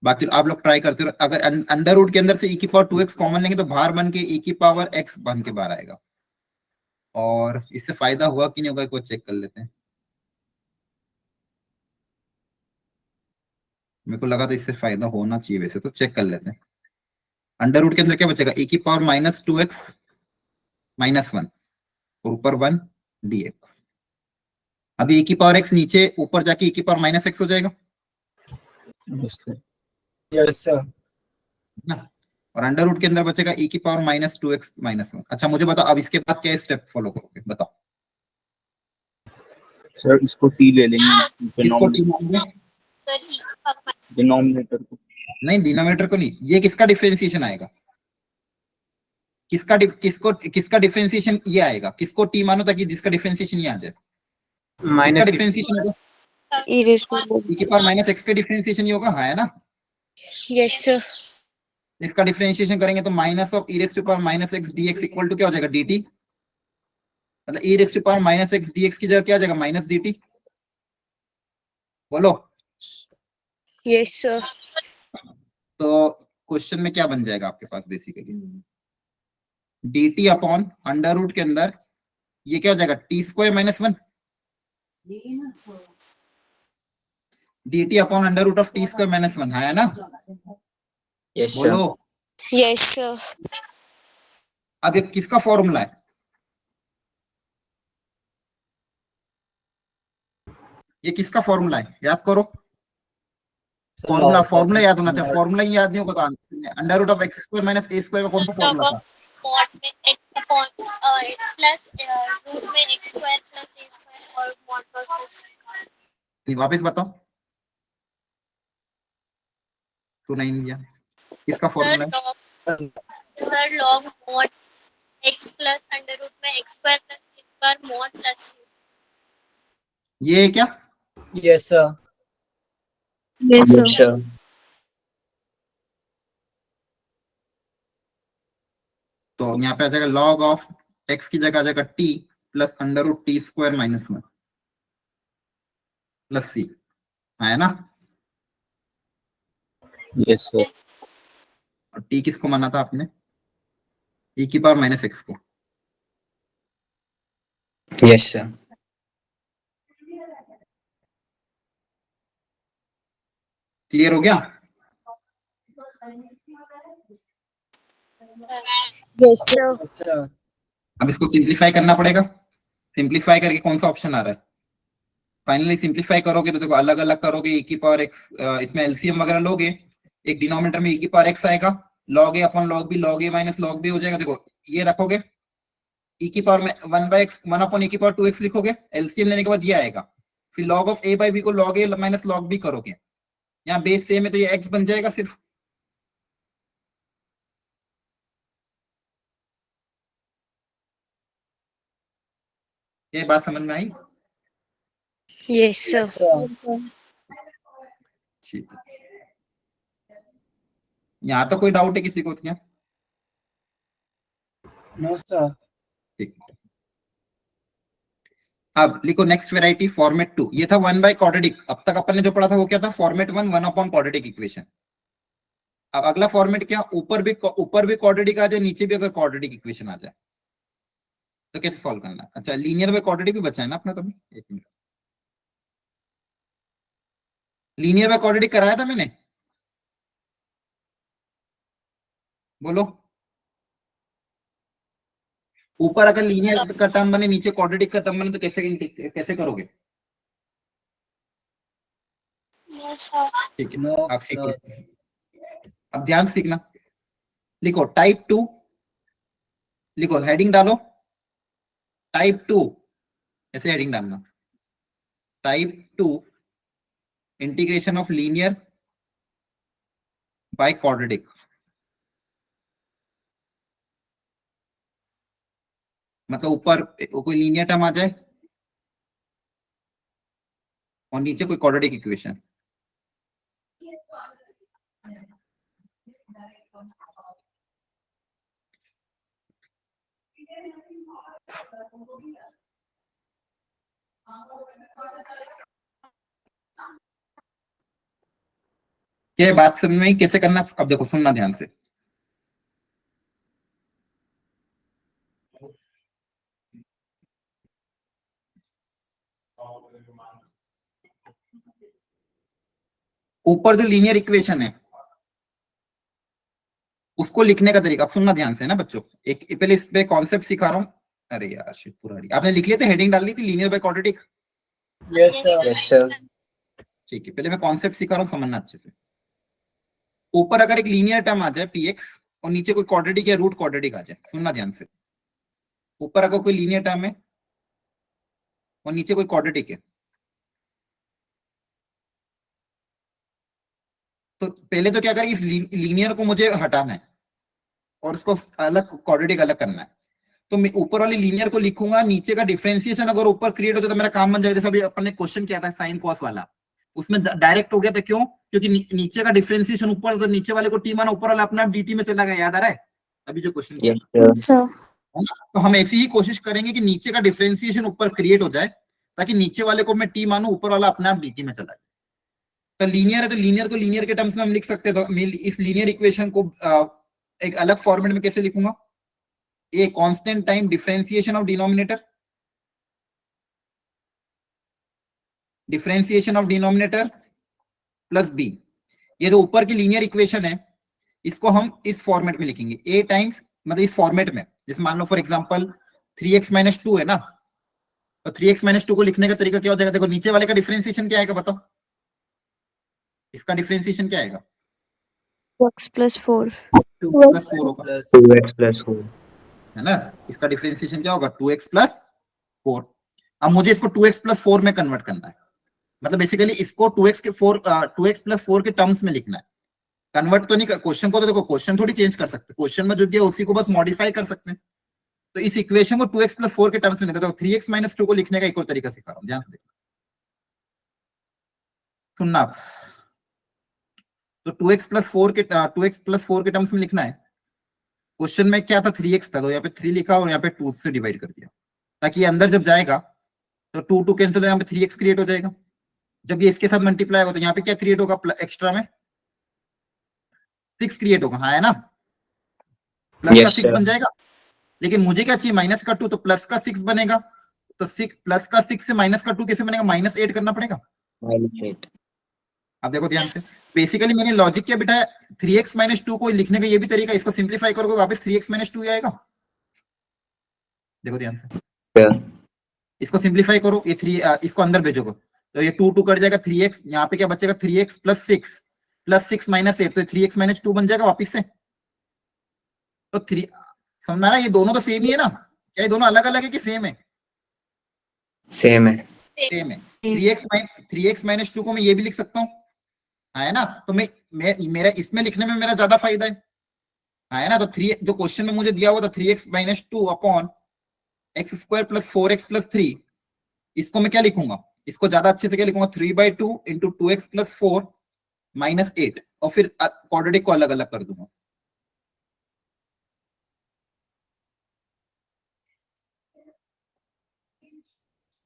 बाकी आप लोग ट्राई करते रहो। अगर अंडर रूट के अंदर से e की पावर 2x कॉमन लेंगे तो बाहर बन के e की पावर x बन के बाहर आएगा। और इससे फायदा हुआ कि नहीं होगा, एक बार चेक कर लेते हैं। मेरे को लगा था इससे फायदा होना चाहिए, वैसे तो चेक कर लेते हैं। अंडर रूट के अंदर क्या बचेगा, e की पावर -2x -1 और ऊपर 1 dx। अभी e की पावर x नीचे ऊपर जाके e की पावर -x हो जाएगा यस सर। Yes sir. ना। और अंडर रूट के अंदर बचेगा e की पावर -2x -1। अच्छा मुझे बताओ, अब इसके बाद क्या स्टेप फॉलो करोगे, बताओ। सर इसको टी ले लेंगे, इसको t मानेंगे? डिनोमिनेटर को। नहीं, डिनोमिनेटर को नहीं, ये किसका डिफरेंशिएशन आएगा, किसका डिफरेंशिएशन ये आएगा, किसको टी मानो ताकि जिसका डिफरेंशिएशन ये आ जाए। किसका माइनस डिफरेंशिएशन होगा, ई रेज़ टू e की पावर -x का डिफरेंशिएशन ये होगा, हाँ है ना। Yes sir. इसका डिफरेंशिएशन करेंगे तो minus of e raise to power -x dx equal to क्या हो जाएगा, dt। मतलब e raise to power -x dx की जगह क्या आ जाएगा, -dt। बोलो। Yes sir. तो क्वेश्चन में क्या बन जाएगा आपके पास, basically dt upon under root के अंदर ये क्या हो जाएगा, t² -1 dt upon under root of t² -1, है ना। Yes sir. बोलो। Yes sir. अब ये किसका फॉर्मूला है, ये किसका फॉर्मूला है, याद करो। फॉर्मूला याद होना चाहिए, फॉर्मूला ही याद नहीं होगा तो under root of x² -a² का कौन सा फॉर्मूला था। मॉड में x अपॉन प्लस रूट में x square plus a square और मॉड प्लस वापस बताओ, सुना ही नहीं गया, किसका फॉर्मूला है। Sir log mod x plus under root में x square plus a square mod plus ये क्या, yes sir. Yes yes sir. तो यहाँ पे आ जाएगा लॉग ऑफ x की जगह आ जाएगा t plus under root t² -1 plus c, है ना। Yes sir. और t किसको माना था आपने, e की पावर -x को। Yes sir. क्लियर हो गया। Yes sir. सर। अब इसको सिंप्लीफाई करना पड़ेगा। सिंप्लीफाई करके कौन सा ऑप्शन आ रहा है, फाइनली सिंप्लीफाई करोगे तो देखो अलग अलग करोगे, e की पावर x, इसमें एलसीएम वगैरह लोगे, एक डिनोमिनेटर में e की पावर x आएगा, log a upon log b, log a minus log b हो जाएगा। देखो ये रखोगे, e की पावर में 1/x 1 अपॉन e की पावर 2x लिखोगे, एलसीएम लेने के बाद ये आएगा। फिर log of a by b को log a minus log b करोगे, यहाँ बेस सेम है तो ये x बन जाएगा सिर्फ। ये बात समझ में आई। Yes, sir. ठीक है, यहाँ तो कोई डाउट है किसी को क्या? No sir. ठीक है। अब लिखो नेक्स्ट वेराइटी फॉर्मेट 2। ये था 1 बाय क्वाड्रेटिक। अब तक अपन ने जो पढ़ा था वो क्या था? Format 1 1 upon quadratic equation. अब अगला फॉर्मेट क्या? ऊपर भी क्वाड्रेटिक आ जाए, नीचे भी अगर क्वाड्रेटिक इक्वेशन आ जाए तो कैसे सॉल्व करना है? अच्छा, लीनियर बाय क्वाड्रेटिक भी बचा है ना अपना तो भी। एक मिनट, लीनियर बाय क्वाड्रेटिक कराया था मैंने, बोलो। ऊपर अगर लीनियर का टर्म बने, नीचे क्वाड्रेटिक का टर्म बने तो कैसे करोगे? No, sir. ठीक है, नो आप सीखो। अब ध्यान से सीखना। लिखो टाइप 2, लिखो हेडिंग डालो टाइप 2, ऐसे हेडिंग डालना, type 2 integration of linear by quadratic. मतलब ऊपर कोई लीनियर टर्म आ जाए और नीचे कोई क्वाड्रेटिक इक्वेशन। क्या बात समझ में आई? कैसे करना? अब देखो, सुनना ध्यान से। ऊपर जो लीनियर इक्वेशन है उसको लिखने का तरीका, अब सुनना ध्यान से ना बच्चों। एक पहले इस पे कॉन्सेप्ट सिखा रहा हूं। अरे यार शिट, पूरा आपने लिख लिया था, हेडिंग डाल ली थी linear by quadratic. Yes sir. Yes sir. ठीक है, पहले मैं कॉन्सेप्ट सिखा रहा हूं, समझना अच्छे से। ऊपर अगर एक लीनियर टर्म आ जाए px और नीचे कोई क्वाड्रेटिक या रूट क्वाड्रेटिक आ जाए, सुनना ध्यान से। ऊपर अगर कोई लीनियर टर्म है और नीचे कोई क्वाड्रेटिक है, तो पहले तो क्या करें, इस लीनियर को मुझे हटाना है और उसको अलग क्वाड्रेटिक अलग करना है। तो मैं ऊपर वाली लीनियर को लिखूंगा, नीचे का डिफरेंशिएशन अगर ऊपर क्रिएट होता तो मेरा काम बन जाएगा। जैसे अभी अपन ने क्वेश्चन किया था साइन कॉस वाला, उसमें डायरेक्ट हो गया था। क्यों? क्योंकि नीचे का डिफरेंशिएशन ऊपर, तो नीचे वाले को टी माना, ऊपर वाला अपना dt में चला गया। याद आ रहा है अभी जो क्वेश्चन किया? Yes, sir. सर तो हम ऐसी ही कोशिश करेंगे कि नीचे का डिफरेंशिएशन ऊपर क्रिएट हो जाए, ताकि नीचे वाले को मैं टी मानू, ऊपर वाला अपने आप dt में चला जाए। तो लीनियर है तो लीनियर को लीनियर के टर्म्स में हम लिख सकते हैं। तो मैं इस लीनियर इक्वेशन को एक अलग फॉर्मेट में कैसे लिखूंगा? A constant time differentiation of denominator, differentiation of denominator plus B. ये जो ऊपर की लीनियर इक्वेशन है इसको हम इस फॉर्मेट में लिखेंगे, ए टाइम्स, मतलब इस फॉर्मेट में। जैसे मान लो फॉर एग्जांपल 3x-2 है ना, तो 3x-2 को लिखने का तरीका क्या हो जाएगा? देखो नीचे वाले का डिफरेंशिएशन क्या आएगा बताओ? इसका डिफरेंशिएशन क्या आएगा? 2x plus 4. 2 + 4 होगा, 2x plus 4. है ना? इसका डिफरेंशिएशन क्या होगा? 2x + 4। अब मुझे इसको 2x + 4 में कन्वर्ट करना है। मतलब बेसिकली इसको 2x + 4 के टर्म्स में लिखना है। कन्वर्ट तो नहीं कर, क्वेश्चन को तो देखो, क्वेश्चन थोड़ी चेंज कर सकते, क्वेश्चन में जो दिया उसी को बस मॉडिफाई कर सकते हैं। तो इस इक्वेशन को 2x + 4 के टर्म्स में लिखते हैं। तो 3x - 2 को लिखने का एक और तरीका सिखा रहा हूं, ध्यान से देखना, सुनना। तो 2x + 4 के टर्म्स में लिखना है। क्वेश्चन में क्या था? 3x था, तो यहाँ पे 3 लिखा और यहाँ पे 2 से डिवाइड कर दिया, ताकि अंदर जब जाएगा तो 2 कैंसिल, यहाँ पे 3x क्रिएट हो जाएगा। जब ये इसके साथ मल्टीप्लाई होगा तो यहाँ पे क्या क्रिएट होगा? एक्स्ट्रा में 6 क्रिएट होगा, हाँ है ना? प्लस का 6 बन जाएगा। लेकिन मुझे क्या चाहिए? माइनस का 2, तो प्लस का 6 बनेगा। तो प्लस का 6 से माइनस का 2 कैसे बनेगा? -8 करना पड़ेगा। -8. अब देखो ध्यान से, बेसिकली मैंने लॉजिक क्या बिठाया? 3x - 2 को लिखने का ये भी तरीका, इसको सिंप्लीफाई करोगे वापस 3x - 2 आएगा। देखो ध्यान से, Yeah. इसको सिंप्लीफाई करो, ये 3 इसको अंदर भेजोगे तो ये 2 कट जाएगा, 3x यहाँ पे क्या बचेगा? 3x + 6 + 6 - 8, तो 3x - 2 बन जाएगा वापिस से। तो 3 समझ रहा है? ये दोनों तो सेम ही है ना? क्या ये दोनों अलग अलग है कि सेम है? सेम है। सेम है। 3x - 2 को मैं ये भी लिख सकता हूँ, है ना? तो मैं मेरा इसमें लिखने में मेरा ज्यादा फायदा है ना? तो 3 जो क्वेश्चन में मुझे दिया हुआ था 3x - 2 अपॉन x² + 4x + 3, इसको मैं क्या लिखूंगा? इसको ज्यादा अच्छे से क्या लिखूंगा, 3/2 इंटू 2x+4 -8, और फिर क्वाड्रेटिक को अलग अलग कर दूंगा।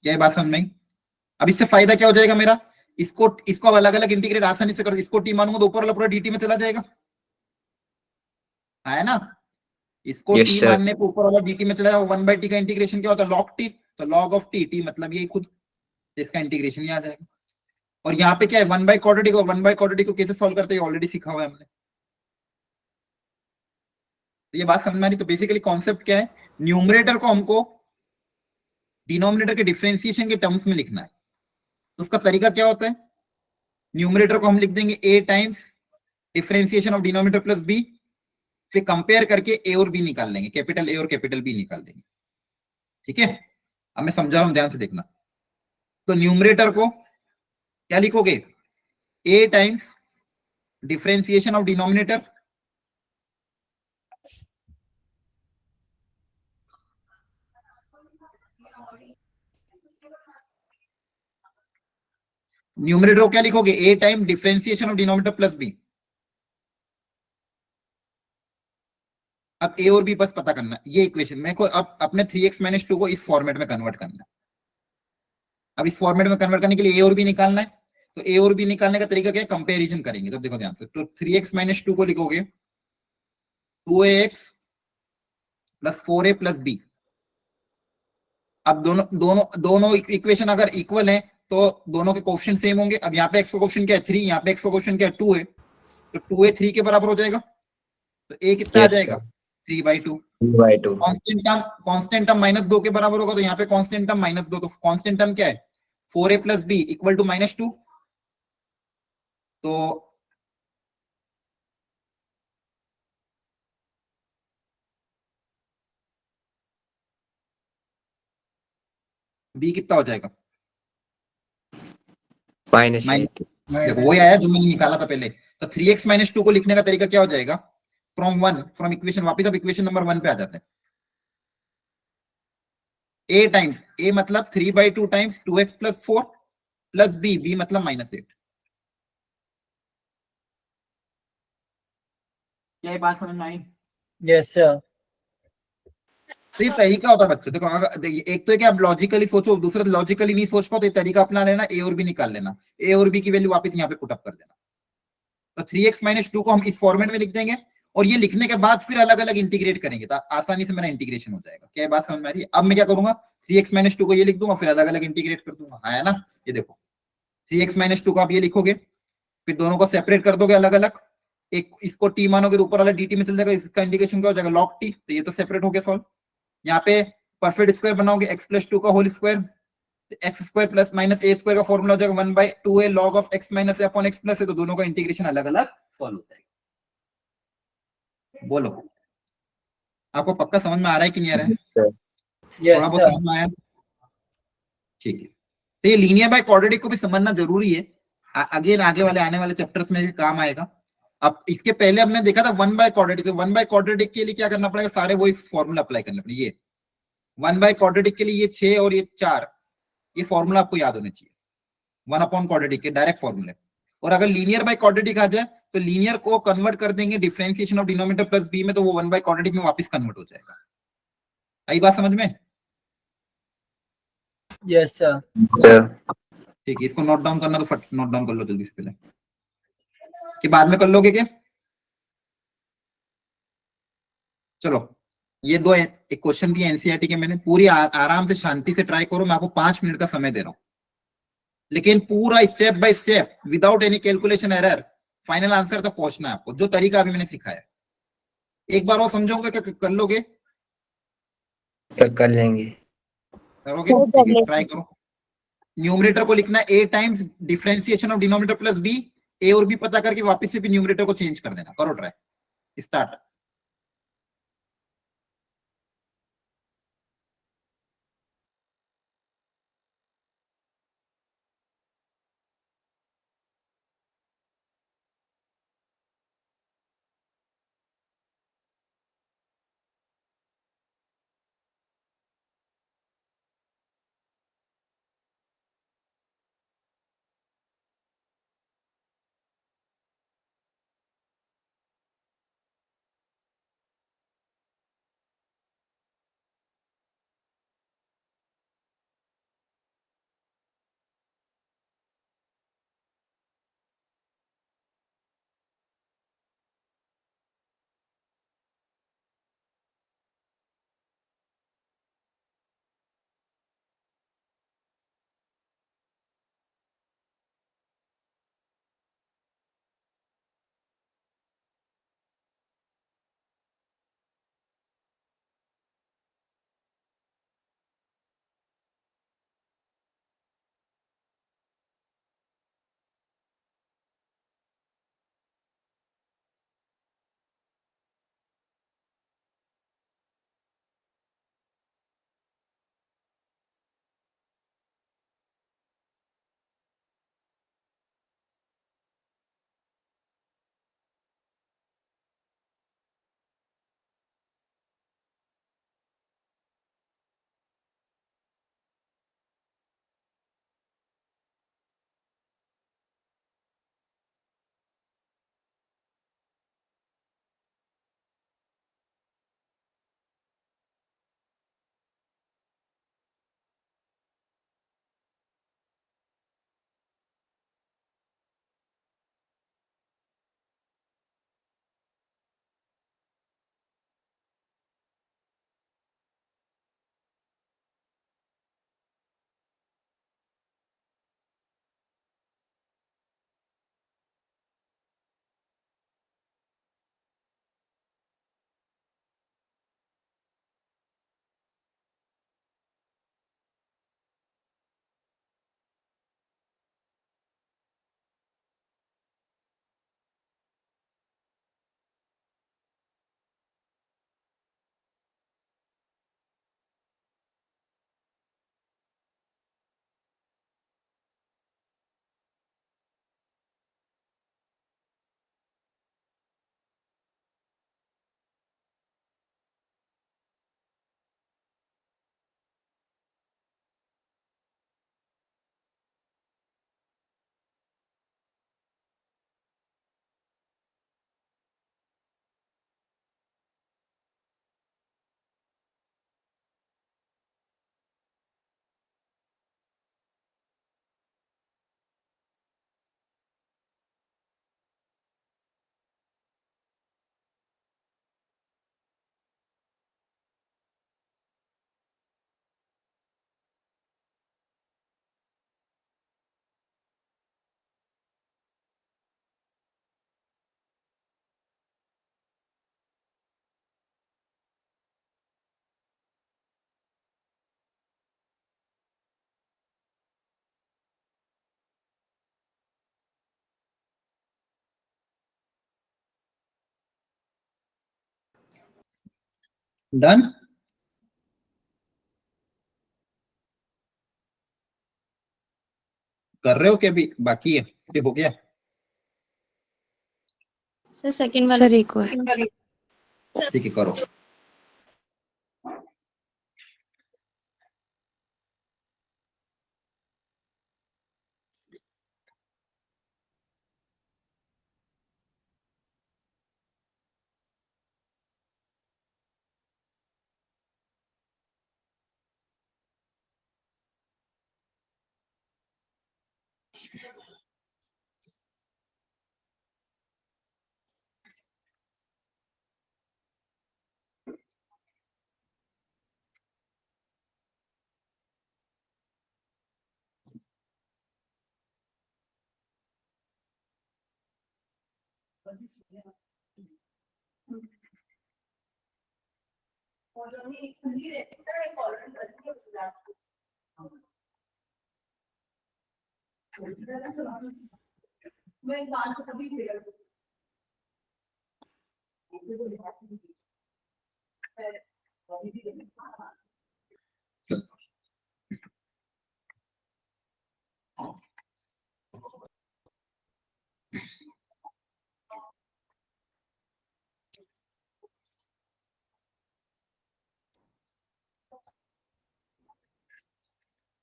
क्या ये बात समझ में आई? अब इससे फायदा क्या हो जाएगा मेरा, इसको अब अलग अलग इंटीग्रेट आसानी से कर, इसको टी मानूंगा तो ऊपर वाला पूरा dt में चला जाएगा, है ना। इसको Yes, टी sir. मानने पे ऊपर वाला dt में चला जाएगा। 1/t का इंटीग्रेशन क्या होता है, log t, तो log ऑफ टी, मतलब यही खुद, इसका इंटीग्रेशन ही आ जाएगा। और यहाँ पे क्या है, 1/quadratic, और 1/quadratic को कैसे सॉल्व करते हैं ऑलरेडी सीखा हुआ है हमने। तो ये बात समझ में आ रही। तो बेसिकली कॉन्सेप्ट क्या है, न्यूमरेटर को हमको डिनोमिनेटर के डिफरेंशिएशन के टर्म्स में लिखना है। तो उसका तरीका क्या होता है, न्यूमरेटर को हम लिख देंगे a times differentiation of denominator plus b, फिर कंपेयर करके a और b निकाल लेंगे, कैपिटल A और कैपिटल B निकाल देंगे। ठीक है, अब मैं समझा रहा हूं, ध्यान से देखना। तो न्यूमरेटर को क्या लिखोगे, a times differentiation of denominator numerator को क्या लिखोगे, a time differentiation of denominator plus b। अब a और b बस पता करना, ये इक्वेशन मेरे को अब अपने 3x-2 को इस फॉर्मेट में कन्वर्ट करना है। अब इस फॉर्मेट में कन्वर्ट करने के लिए a और b निकालना है। तो a और b निकालने का तरीका क्या है, कंपैरिजन करेंगे। तो देखो ध्यान से, तो 3x-2 को लिखोगे 2ax plus 4a plus b। अब दोनों दोनों दोनों इक्वेशन अगर इक्वल है तो दोनों के कोएफिशिएंट सेम होंगे। अब यहाँ पे x का कोएफिशिएंट क्या है 3, यहाँ पे x का कोएफिशिएंट क्या है 2 है, तो 2a 3 के बराबर हो जाएगा। तो a कितना आ Yes, जाएगा, sir. 3/2। 2/2. कांस्टेंट टर्म -2 के बराबर होगा, तो यहाँ पे कांस्टेंट टर्म -2, तो कांस्टेंट टर्म क्या है 4a plus b equal to -2। तो b कितना हो जाएगा, -8. देखो वही आया जो मैंने निकाला था पहले। तो 3x-2 को लिखने का तरीका क्या हो जाएगा, फ्रॉम इक्वेशन, वापस अब इक्वेशन नंबर 1 पे आ जाते हैं। a टाइम्स a मतलब 3/2 टाइम्स 2x+4 प्लस b मतलब -8। क्या ये बात समझ में आई? Yes, sir. तो ये तरीका होता है बच्चों, देखो देखिए, एक तो क्या आप लॉजिकली सोचो, दूसरा लॉजिकली नहीं सोच पाओ, तो ये तरीका अपना लेना, ए और बी निकाल लेना, ए और बी की वैल्यू वापस यहाँ पे पुटअप कर देना। तो 3x-2 को हम इस फॉर्मेट में लिख देंगे, और ये लिखने के बाद फिर अलग अलग इंटीग्रेट करेंगे, तो आसानी से मेरा इंटीग्रेशन हो जाएगा। क्या बात समझ में आ रही है? अब मैं क्या करूंगा, 3x-2 को ये लिख दूंगा, फिर अलग अलग इंटीग्रेट कर दूंगा, है ना। ये देखो 3x-2 को आप ये लिखोगे, फिर दोनों को सेपरेट कर दोगे अलग अलग, एक इसको टी मानोगे तो ऊपर वाला dt में चल जाएगा, इसका इंडिकेशन क्या हो जाएगा log t, तो ये तो सेपरेट हो गया सॉल्व। यहाँ पे परफेक्ट स्क्वायर बनाओगे x+2 का whole square, x² plus minus a square का फॉर्मूला हो जाएगा 1/2a log of x minus a upon x plus है, तो दोनों का इंटीग्रेशन अलग अलग सॉल्व हो जाएगा। बोलो आपको पक्का समझ में आ रहा है कि नहीं आ रहा है? Yes, थोड़ा बहुत sir. समझ में आया? ठीक है, तो ये लीनियर बाय क्वाड्रेटिक को भी समझना जरूरी है, अगेन आगे वाले आने वाले चैप्टर्स में काम आएगा। अब इसके पहले हमने देखा था 1/quadratic, तो 1/quadratic के लिए क्या करना पड़ेगा, सारे वही फॉर्मूला अप्लाई करना पड़ेगा। ये 1/quadratic के लिए ये 6 और ये 4, ये फॉर्मूला आपको याद होने चाहिए, 1/quadratic के डायरेक्ट फॉर्मूले। और अगर लीनियर बाय क्वाड्रेटिक आ जाए तो लीनियर को कन्वर्ट कर देंगे differentiation of denominator plus b में, तो वो 1/quadratic में वापस कन्वर्ट हो जाएगा। आई बात समझ में? Yes, sir. Sir. ठीक है, इसको नोट डाउन करना तो फट नोट डाउन कर लो जल्दी से पहले, कि बाद में कर लोगे क्या? चलो ये दो एक क्वेश्चन दिए एनसीईआरटी के, मैंने पूरी आराम से शांति से ट्राई करो, मैं आपको 5 मिनट का समय दे रहा हूं, लेकिन पूरा step by step without any calculation error final answer तक पहुंचना है आपको, जो तरीका अभी मैंने सिखाया। एक बार और समझोगे क्या, कर लोगे? कर लेंगे. करोगे? ठीक है, ट्राई करो। न्यूमरेटर को लिखना a times differentiation of denominator plus b, a और b पता करके वापस से भी न्यूमरेटर को चेंज कर देना। करो ट्राई, स्टार्ट। डन। कर रहे हो क्या? अभी बाकी है? ये हो गया? सर सेकंड वाला सर एक और ठीक है, करो।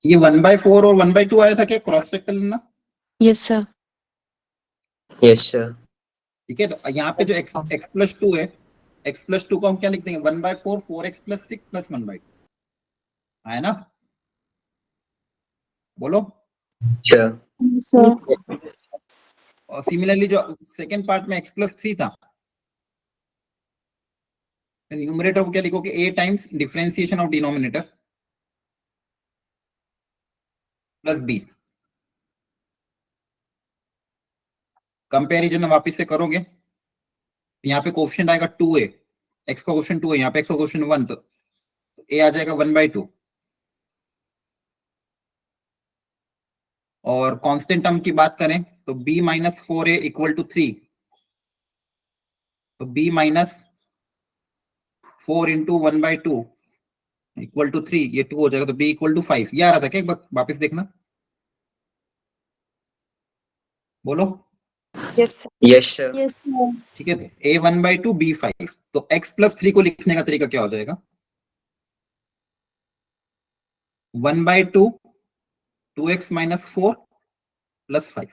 ये 1/4 और 1/2 आया था क्या? क्रॉस चेक कर लेना। Yes sir Yes, sir. ठीक है, तो यहाँ पे जो x प्लस 2 है, x प्लस 2 को हम क्या लिख देंगे? 1/4 4x प्लस 6 प्लस 1/2 है ना? बोलो। Sure. सर और सिमिलरली जो सेकेंड पार्ट में x प्लस 3 था, न्यूमरेटर को क्या लिखोगे? a times differentiation of denominator plus b। Comparison वापस से करोगे, यहाँ पे कोएफिशिएंट आएगा 2a, x का कोएफिशिएंट 2 है, यहाँ पे x का कोएफिशिएंट 1, तो a आ जाएगा 1/2। और कांस्टेंट टर्म की बात करें तो b minus 4a equal to 3, तो b minus 4 into 1/2 equal to 3, ये 2 हो जाएगा, तो b इक्वल टू 5। ये आ रहा था क्या? एक बार वापस देखना, बोलो। Yes sir Yes, sir. Yes sir ठीक है, a 1/2 b 5, तो x प्लस 3 को लिखने का तरीका क्या हो जाएगा? 1/2 2x माइनस 4 प्लस 5।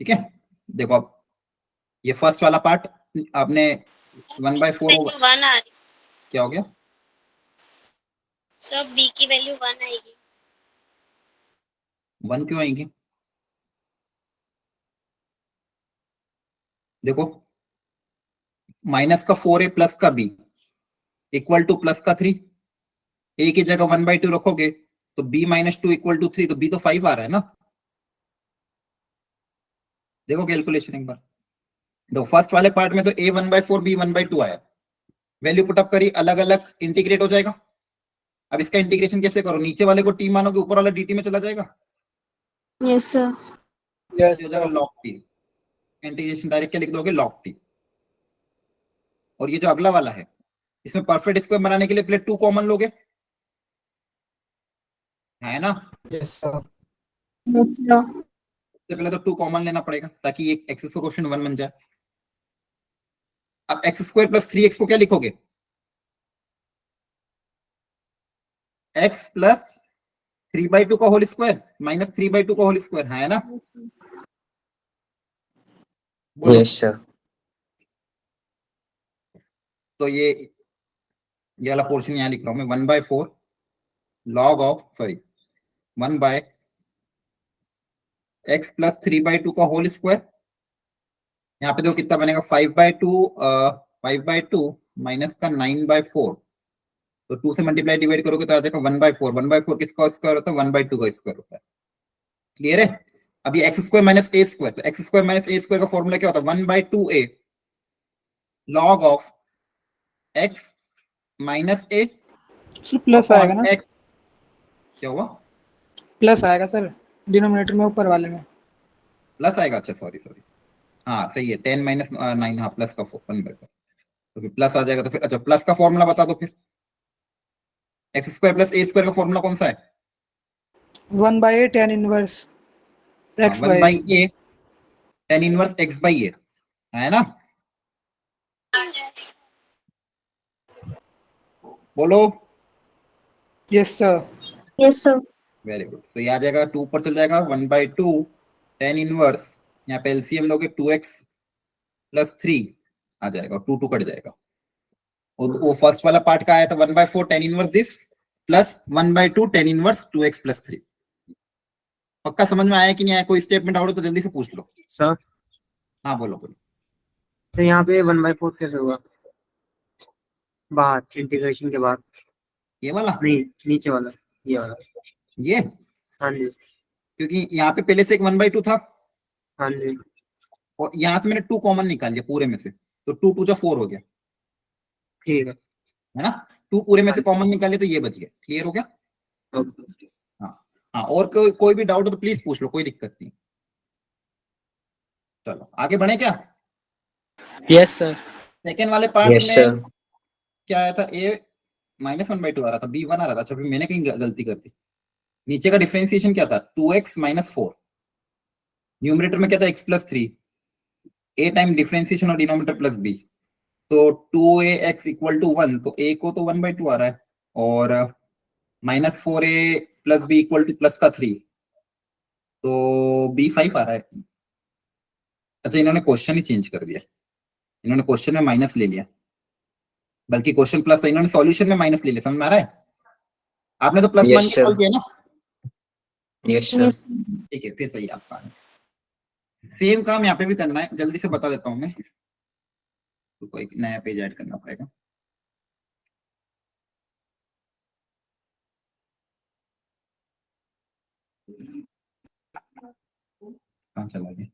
ठीक है, देखो अब ये फर्स्ट वाला पार्ट आपने 1/4 वैल्यू 1 आ रही। क्या हो गया? सब b की वैल्यू 1 आएगी। 1 क्यों आएंगी? देखो, माइनस का 4a प्लस का b इक्वल टू प्लस का 3, a की जगह 1/2 रखोगे तो b माइनस 2 इक्वल टू 3, तो b तो 5 आ रहा है ना? देखो कैलकुलेशन एक बार। दो फर्स्ट वाले पार्ट में तो a 1/4 b 1/2 आया, वैल्यू पुटअप करी, अलग अलग इंटीग्रेट हो जाएगा। अब इसका इंटीग्रेशन कैसे करो? नीचे वाले को t मानोगे, ऊपर वाला dt में चला जाएगा, यस सर Yes, हो जाएगा sir. log t। Integration direct क्या लिख दोगे? log t। और ये जो अगला वाला है, इसमें परफेक्ट स्क्वायर बनाने के लिए पहले 2 कॉमन लोगे, है ना? Yes, sir. यस सर सबसे पहले तो 2 कॉमन लेना पड़ेगा ताकि ये एक्स का क्वेश्चन 1 बन जाए। अब एक्स स्क्वायर प्लस 3x को क्या लिखोगे? x प्लस 3/2 का होल स्क्वायर माइनस 3/2 का होल स्क्वायर, है ना? बोलो। Yes, sir. तो ये वाला पोर्शन यहाँ लिख रहा हूं मैं, 1/4 log of 1 by x plus 3/2 का होल स्क्वायर। यहाँ पे देखो कितना बनेगा? 5/2 माइनस का 9/4, तो 2 से मल्टीप्लाई डिवाइड करोगे तो आ जाएगा 1/4। 1/4 किसका स्क्वायर होता है? 1/2 का स्क्वायर होता है। क्लियर है? अब ये एक्स स्क्वायर माइनस ए स्क्वायर, तो एक्स स्क्वायर माइनस ए स्क्वायर का फॉर्मूला क्या होता है? 1/2a log of x minus A plus आएगा ना? एक्स। क्या हुआ? प्लस आएगा सर डिनोमिनेटर में, ऊपर वाले में। प्लस आएगा? अच्छा सॉरी, हाँ सही है, 10 माइनस 9, हाँ प्लस का 1/4। तो फिर प्लस आ जाएगा। तो फिर अच्छा प्लस का फॉर्मूला बता दो फिर। X square plus a square का फॉर्मूला कौन सा है? 1/a tan inverse x one by by a tan inverse x by a, है ना? Yes. बोलो। yes sir Yes, sir. वेरी गुड। तो ये आ जाएगा 2 पर चल जाएगा 1/2 टेन इनवर्स, यहाँ पे एलसीएम लोगे 2x प्लस 3 आ जाएगा, 2 2 कट जाएगा। और वो फर्स्ट वाला पार्ट का आया था 1/4 tan inverse this plus 1/2 tan inverse 2x plus 3। पक्का समझ में आया कि नहीं आया? कोई स्टेटमेंट आवड़ो तो जल्दी से पूछ लो। सर हाँ बोलो बोलो। तो यहाँ पे 1/4 कैसे हुआ बाहर इंटीग्रेशन के बाद? ये वाला नहीं नीचे वाला, ये वाला। ये हाँ जी क्योंकि यहाँ पे पहले से एक 1/2 था हाँ जी और यहाँ से मैंने 2 कॉमन निकाल लिया पूरे में से, तो 2 2 जा 4 हो गया, ठीक है। है ना? 2 पूरे में से कॉमन निकाल लिया तो ये बच गया। क्लियर हो गया? ओके। हाँ और कोई भी डाउट हो तो प्लीज पूछ लो, कोई दिक्कत नहीं। चलो आगे बढ़े क्या? Yes sir. सेकेंड वाले पार्ट Yes, में sir. क्या आया था? a -1/2 आ रहा था, b 1 आ रहा था। अच्छा फिर मैंने कहीं गलती कर दी। नीचे का डिफरेंशिएशन क्या था? 2x - 4। न्यूमरेटर में क्या था? x + 3। a टाइम डिफरेंशिएशन और डिनोमिनेटर प्लस b, तो 2ax = 1, तो a को तो 1/2 आ रहा है और -4a प्लस b = प्लस का 3, तो b 5 आ रहा है। अच्छा इन्होंने क्वेश्चन ही चेंज कर दिया, इन्होंने क्वेश्चन में माइनस ले लिया, बल्कि क्वेश्चन प्लस था, इन्होंने सॉल्यूशन में माइनस ले लिया। समझ में आ रहा है? आपने तो प्लस Yes, 1 के sir. सॉल्व किया ना? Yes, sir. Yes. ठीक है फिर सही है आपका। सेम काम यहाँ पे भी करना है, जल्दी से बता देता हूँ मैं, तो कोई नया पेज ऐड करना पड़ेगा। कहाँ चला गया?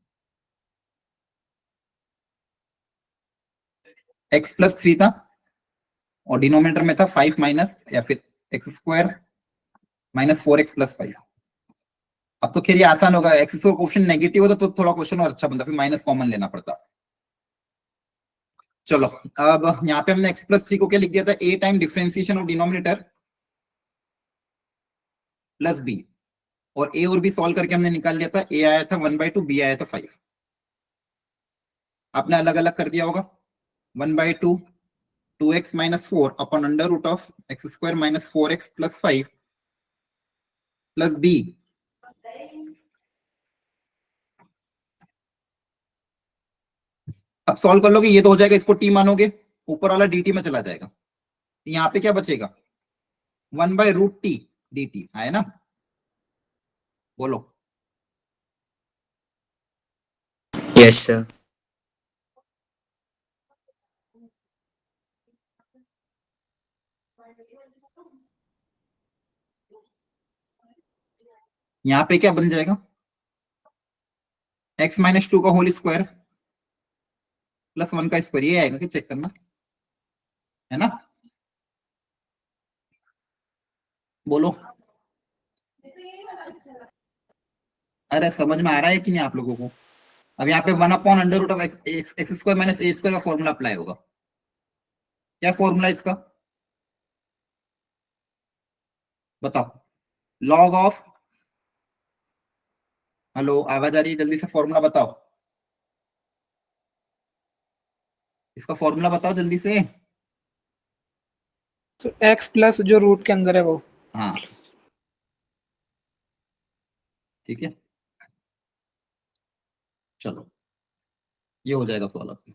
x + 3 था और डिनोमिनेटर में था 5 माइनस या फिर x² - 4x + 5। अब तो खैर ये आसान होगा, एक्स का क्वेश्चन नेगेटिव होता तो थोड़ा क्वेश्चन और अच्छा बनता, फिर माइनस कॉमन लेना पड़ता। चलो अब यहाँ पे हमने x + 3 को क्या लिख दिया था? a time differentiation of denominator plus b, और a और b सॉल्व करके हमने निकाल लिया था। a आया था 1/2, b आया था 5। आपने अलग अलग कर दिया होगा। 1/2 2x - 4 upon √(x² - 4x + 5) plus b अब सॉल्व कर लोगे ये तो हो जाएगा, इसको t मानोगे, ऊपर वाला dt में चला जाएगा। यहाँ पे क्या बचेगा? 1/√t dt है ना? बोलो। Yes, sir. यहाँ पे क्या बन जाएगा? x - 2 का होल स्क्वायर प्लस 1 का स्क्वायर, ये आएगा कि चेक करना, है ना? बोलो। अरे समझ में आ रहा है कि नहीं आप लोगों को? अब यहाँ पे 1/√(x² - a² का फॉर्मूला अप्लाई होगा। क्या फॉर्मूला इसका? बताओ। लॉग ऑफ, हेलो आवाज आ रही है? जल्दी से फॉर्मूला बताओ, इसका फॉर्मूला बताओ जल्दी से। तो x प्लस जो रूट के अंदर है वो। हाँ ठीक है चलो ये हो जाएगा सॉल्व आपका।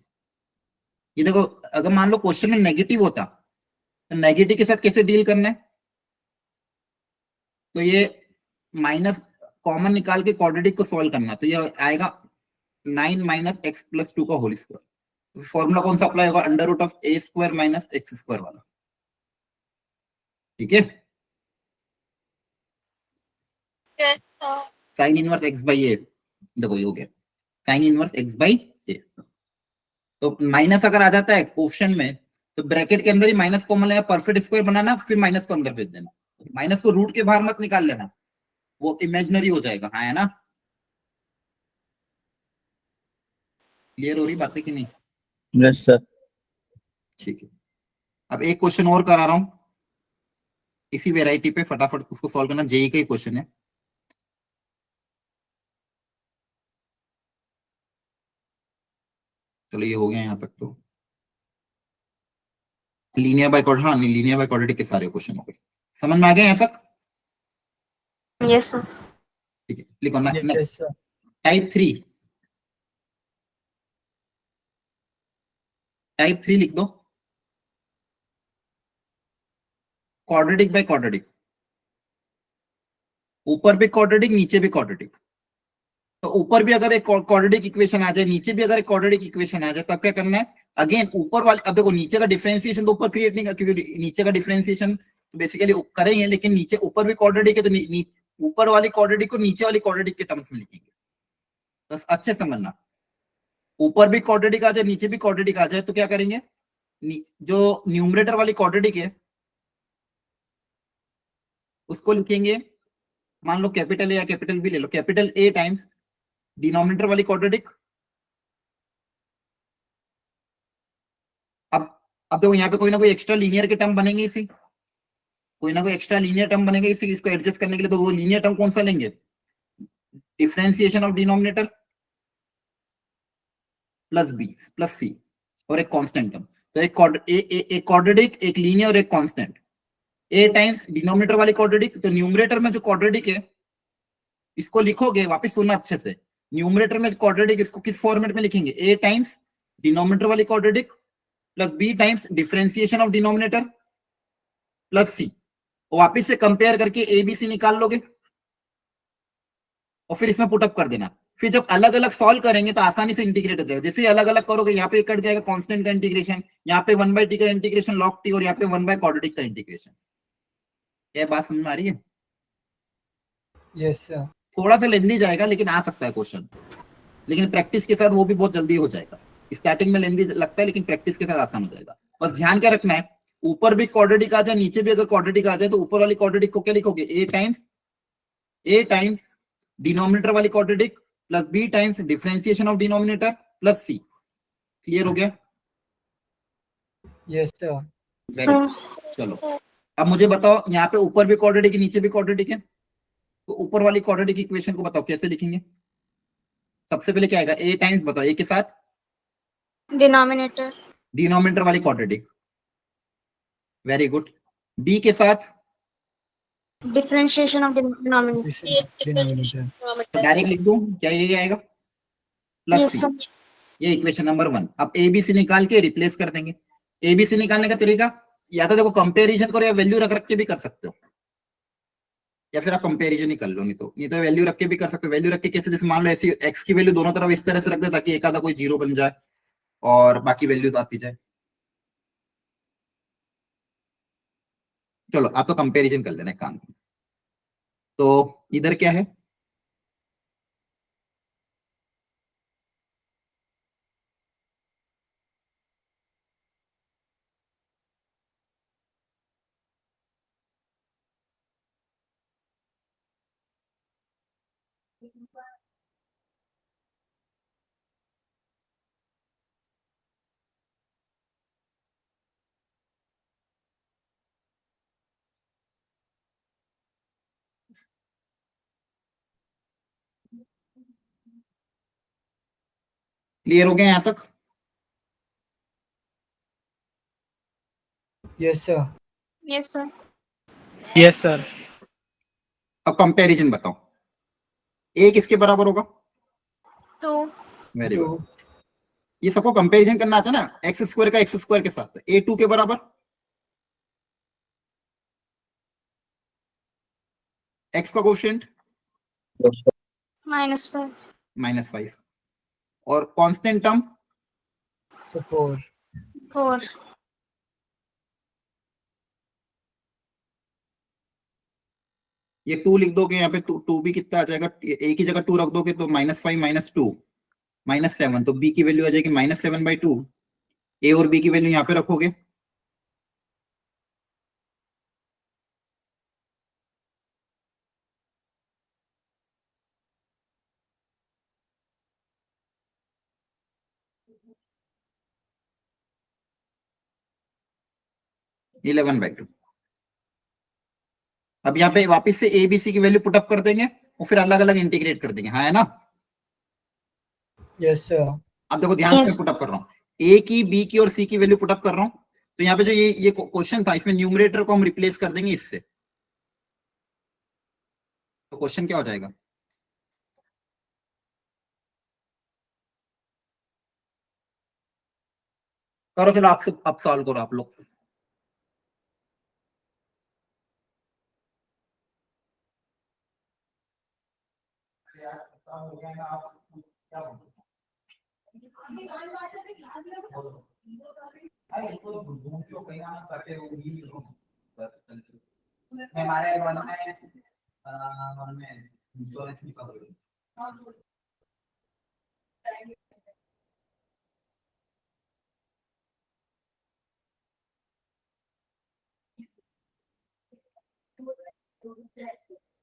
ये देखो अगर मान लो क्वेश्चन में नेगेटिव होता तो नेगेटिव के साथ कैसे डील करना है? तो ये माइनस कॉमन निकाल के क्वाड्रेटिक को सॉल्व करना, तो ये आएगा 9 - x + 2 का होल स्क्वायर। फॉर्मूला कौन सा अप्लाई होगा? √(a² - x² वाला। ठीक है? Yes. साइन इनवर्स x/a, देखो ये हो गया साइन इनवर्स x/a। तो माइनस अगर आ जाता है क्वेश्चन में तो ब्रैकेट के अंदर ही माइनस कॉमन लेना, परफेक्ट स्क्वायर बनाना, फिर माइनस को अंदर भेज देना। माइनस को रूट के बाहर मत निकाल लेना, वो इमेजिनरी हो जाएगा। हाँ है ना? क्लियर हो रही बातें कि नहीं? Yes sir. ठीक है, अब एक क्वेश्चन और करा रहा हूं इसी वेराइटी पे, फटाफट उसको सॉल्व करना, जेई का ही क्वेश्चन है। चलो ये हो गया यहाँ तक तो। लीनियर बाय क्वाड्रेटिक, हाँ नहीं, लीनियर बाय क्वाड्रेटिक के सारे क्वेश्चन हो गए, समझ में आ गया यहाँ तक? Yes, sir. ठीक है, लिखो Yes, नेक्स्ट। sir. टाइप 3 लिख दो, क्वाड्रेटिक बाय क्वाड्रेटिक, ऊपर भी क्वाड्रेटिक नीचे भी क्वाड्रेटिक। तो ऊपर भी अगर एक क्वाड्रेटिक इक्वेशन आ जाए, नीचे भी अगर एक क्वाड्रेटिक इक्वेशन आ जाए, तब क्या करना है? अगेन ऊपर वाले, अब देखो नीचे का डिफरेंशिएशन तो ऊपर क्रिएट नहीं कर, क्योंकि नीचे का डिफरेंशिएशन तो बेसिकली करेंगे, लेकिन नीचे ऊपर भी क्वाड्रेटिक है तो ऊपर वाली क्वाड्रेटिक को नीचे वाली क्वाड्रेटिक के टर्म्स में लिखेंगे। बस अच्छे समझना, ऊपर भी क्वाड्रेटिक आ जाए नीचे भी क्वाड्रेटिक आ जाए तो क्या करेंगे? जो न्यूमरेटर वाली क्वाड्रेटिक है उसको लिखेंगे, मान लो कैपिटल ए या कैपिटल बी ले लो, कैपिटल ए टाइम्स डिनोमिनेटर वाली क्वाड्रेटिक। अब देखो यहाँ पे कोई ना कोई एक्स्ट्रा लीनियर के टर्म बनेंगे, इसी कोई ना कोई एक्स्ट्रा लीनियर टर्म बनेगा इसी, इसको एडजस्ट करने के लिए। तो वो लीनियर टर्म कौन सा लेंगे? Differentiation of denominator plus B plus C और एक कांस्टेंट टर्म। तो एक क्वाड्रेटिक, एक लीनियर और एक कांस्टेंट। ए टाइम्स डिनोमिनेटर वाली क्वाड्रेटिक, तो न्यूमरेटर में जो क्वाड्रेटिक है इसको लिखोगे, वापस सुनना अच्छे से, न्यूमरेटर में क्वाड्रेटिक इसको किस फॉर्मेट में लिखेंगे? ए टाइम्स डिनोमिनेटर वाली quadratic plus B times differentiation of denominator plus C. वापिस से कंपेयर करके ए बी सी निकाल लोगे और फिर इसमें पुटअप कर देना। फिर जब अलग अलग सॉल्व करेंगे तो आसानी से इंटीग्रेट हो जाएगा। जैसे अलग अलग करोगे, यहाँ पे कट जाएगा कांस्टेंट का इंटीग्रेशन, यहाँ पे 1/t का इंटीग्रेशन लॉग टी, और यहाँ पे 1/क्वाड्रेटिक का इंटीग्रेशन। ये बात समझ में आ रही है? Yes, sir. थोड़ा सा लेंदी जाएगा लेकिन आ सकता है क्वेश्चन, लेकिन प्रैक्टिस के साथ वो भी बहुत जल्दी हो जाएगा। स्टार्टिंग में लेंदी लगता है लेकिन प्रैक्टिस के साथ आसान हो जाएगा। बस ध्यान क्या रखना है, ऊपर भी क्वाड्रेटिक आ जाए नीचे भी अगर क्वाड्रेटिक आ जाए तो ऊपर वाली क्वाड्रेटिक को क्या लिखोगे? ए टाइम्स डिनोमिनेटर वाली quadratic plus B times differentiation of denominator plus C. Clear हो गया? Yes, sir. सर चलो अब मुझे बताओ, यहाँ पे ऊपर भी क्वाड्रेटिक है नीचे भी क्वाड्रेटिक है, तो ऊपर वाली क्वाड्रेटिक इक्वेशन को बताओ कैसे लिखेंगे? सबसे पहले क्या आएगा? ए टाइम्स, बताओ, ए के साथ डिनोमिनेटर डिनोमिनेटर वाली क्वाड्रेटिक, वेरी गुड। बी के साथ differentiation of denominator. Denominator. Direct लिख दूं क्या? यही आएगा प्लस यस सी। सर। ये इक्वेशन नंबर 1। अब ए बी सी निकाल के रिप्लेस कर देंगे। ए बी सी निकालने का तरीका, या तो देखो कंपेरिजन करो या वैल्यू रख रख के भी कर सकते हो, या फिर आप कंपेरिजन ही कर लो, नहीं तो वैल्यू रख के भी कर सकते हो। वैल्यू रख के कैसे? जैसे मान लो ऐसी एक्स की वैल्यू दोनों तरफ इस तरह से रख दे ताकि एक आधा कोई जीरो बन जाए और बाकी वैल्यूज आती जाए। चलो आप तो कंपेरिजन कर लेना काम। तो इधर क्या है? क्लियर हो गया यहाँ तक? Yes, sir. Yes sir. Yes, sir. अब कंपैरिजन बताओ, ए किसके बराबर होगा? 2 वेरी Two. गुड। ये सबको कंपैरिजन करना आता है ना, एक्स स्क्वायर का एक्स स्क्वायर के साथ। ए 2 के बराबर, एक्स का कोशिएंट -5 -5, और कांस्टेंट टर्म So 4. 4 ये 2 लिख दोगे यहाँ पे, 2 भी कितना आ जाएगा? ए की जगह 2 रख दोगे तो -5 -2 -7, तो बी की वैल्यू आ जाएगी -7/2। ए और बी की वैल्यू यहाँ पे रखोगे, 11/2। अब यहाँ पे वापस से ए बी सी की वैल्यू पुटअप कर देंगे और फिर अलग अलग इंटीग्रेट कर देंगे, हाँ है ना। Yes, sir. अब देखो ध्यान से Yes. पुटअप कर रहा हूँ, ए की बी की और सी की वैल्यू पुटअप कर रहा हूँ। तो यहाँ पे जो ये क्वेश्चन था, इसमें न्यूमरेटर को हम रिप्लेस कर देंगे इससे। तो क्वेश्चन क्या हो जाएगा, करो चलो आपसे अब सॉल्व करो आप लोग।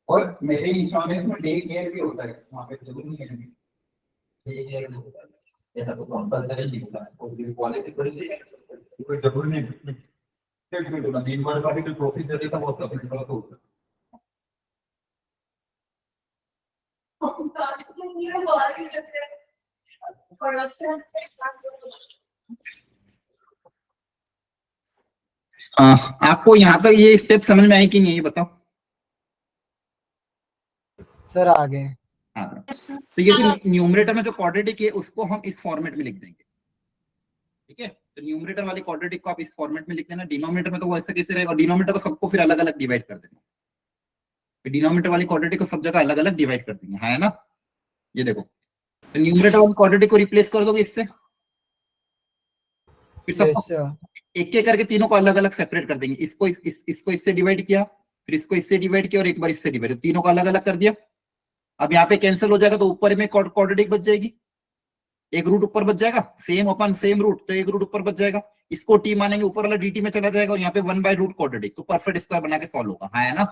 और मेरे इंश्योरेंस में डे केयर भी होता है, वहाँ पे जरूर नहीं है डे केयर नहीं होता है, ऐसा तो कंपलसरी नहीं होता है, और ये पॉलिसी थोड़ी सी कोई जरूरी नहीं है। ठीक है, तो दिन भर का भी जो प्रोसीजर है वो सब निकला तो होता है। आपको यहाँ तक ये स्टेप समझ में आई कि नहीं, ये बताओ। सर आगे। हाँ, Yes, sir. तो ये जो न्यूमरेटर में जो क्वाड्रेटिक है उसको हम इस फॉर्मेट में लिख देंगे, ठीक है। तो न्यूमरेटर वाले क्वाड्रेटिक को आप इस फॉर्मेट में लिख देना, डिनोमिनेटर में तो वो ऐसे कैसे रहेगा, और डिनोमिनेटर को सबको फिर अलग अलग डिवाइड कर देना, डिनोमिनेटर वाली क्वाड्रेटिक को सब जगह अलग अलग डिवाइड कर देंगे, हाँ है ना। ये देखो, तो न्यूमरेटर वाली क्वाड्रेटिक को रिप्लेस कर दोगे इससे, फिर Yes, सबको sir. एक एक करके तीनों को अलग अलग सेपरेट कर देंगे। इसको इसको इससे डिवाइड किया, फिर इसको इससे डिवाइड किया और एक बार इससे डिवाइड, तीनों को अलग अलग कर दिया। अब यहाँ पे कैंसिल हो जाएगा तो ऊपर में क्वाड्रेटिक बच जाएगी, एक रूट ऊपर बच जाएगा, सेम अपन सेम रूट, तो एक रूट ऊपर बच जाएगा। इसको टी मानेंगे, ऊपर वाला dt में चला जाएगा और यहाँ पे 1/रूट क्वाड्रेटिक, तो परफेक्ट स्क्वायर बना के सॉल्व होगा, हाँ है ना।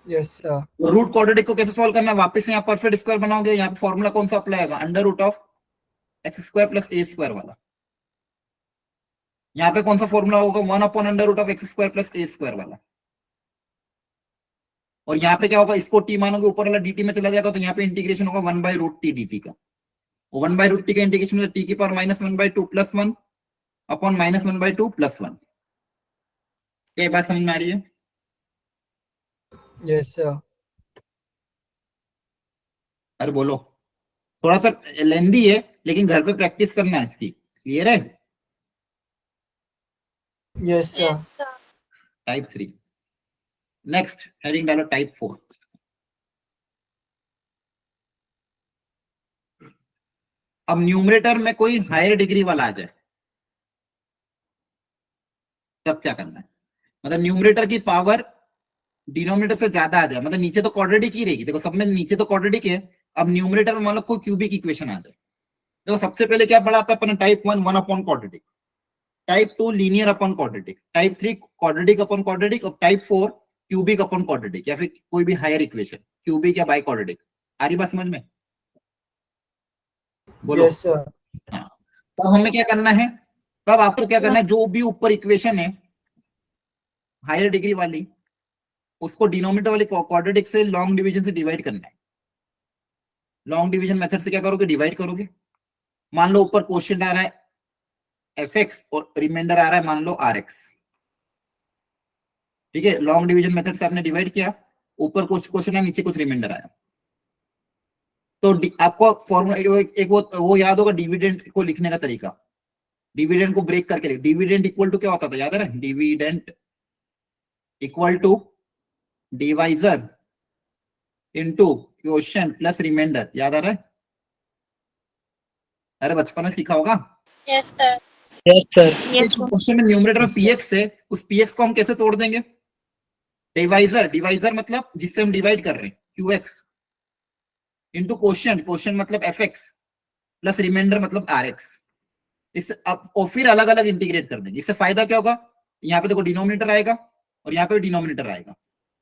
Yes, sir. तो रूट क्वाड्रेटिक को कैसे सॉल्व करना है, वापस यहाँ परफेक्ट स्क्वायर बनाओगे। यहाँ पे फॉर्मूला कौन सा अप्लाई होगा, √(x² + a² वाला। यहाँ पे कौन सा फॉर्मूला होगा, 1/√(x² + a² वाला। और यहाँ पे क्या होगा, इसको टी मानोगे, ऊपर वाला dt में चला जाएगा, तो यहाँ पे इंटीग्रेशन होगा 1/√t dt का। 1/√t का इंटीग्रेशन होगा t की पावर -1/2 + 1 अपॉन -1/2 + 1। क्या बात समझ में आ रही है। Yes, sir. अरे बोलो, थोड़ा सा लेंदी है लेकिन घर पे प्रैक्टिस करना है इसकी, क्लियर है। Yes, sir. Yes, sir. Type 3 next heading डालो टाइप 4। अब न्यूमरेटर में कोई हायर डिग्री वाला आ जाए तब क्या करना है, मतलब न्यूमरेटर की पावर डिनोमिनेटर से ज्यादा आ जाए, मतलब नीचे तो क्वाड्रेटिक ही रहेगी, देखो सब में नीचे तो क्वाड्रेटिक है। अब न्यूमरेटर में मान लो कोई क्यूबिक इक्वेशन आ जाए, देखो सबसे पहले क्या पढ़ा था अपन, टाइप 1 1/क्वाड्रेटिक, type 2 linear upon quadratic, type 3 quadratic upon quadratic, और टाइप 4 क्यूबिक अपॉन क्वाड्रेटिक, या फिर कोई भी हायर इक्वेशन क्यूबिक या बाई क्वाड्रेटिक। आ रही बात समझ में, बोलो। Yes, sir. हाँ, तब हमें क्या करना है, तब आपको क्या करना है, जो भी ऊपर इक्वेशन है हायर डिग्री वाली, उसको डिनोमिनेटर वाली क्वाड्रेटिक से लॉन्ग डिवीजन से डिवाइड करना है। लॉन्ग डिवीजन मेथड से क्या करोगे, डिवाइड करोगे। मान लो ऊपर क्वेश्चन आ रहा है fx और रिमाइंडर आ रहा है मान लो rx, ठीक है। लॉन्ग डिवीजन मेथड से आपने डिवाइड किया, ऊपर कुछ क्वेश्चन है, नीचे कुछ रिमाइंडर आया, तो आपको फॉर्मूला एक वो याद होगा, डिविडेंड को लिखने का तरीका। डिविडेंड को ब्रेक करके लिख, डिविडेंड इक्वल टू क्या होता था, याद है ना, dividend equal to divisor into quotient plus remainder, याद आ रहा है। अरे बचपन में सीखा होगा। Yes, sir. Yes, sir. Yes, sir. Question में न्यूमरेटर में px है, उस px को हम कैसे तोड़ देंगे, डिवाइजर, डिवाइजर मतलब जिससे हम डिवाइड कर रहे हैं qx इनटू क्वोशिएंट, क्वोशिएंट मतलब fx प्लस रिमाइंडर मतलब rx। इससे अब और फिर अलग अलग इंटीग्रेट कर देंगे। इससे फायदा क्या होगा, यहाँ पे देखो डिनोमिनेटर आएगा और यहाँ पे डिनोमिनेटर आएगा,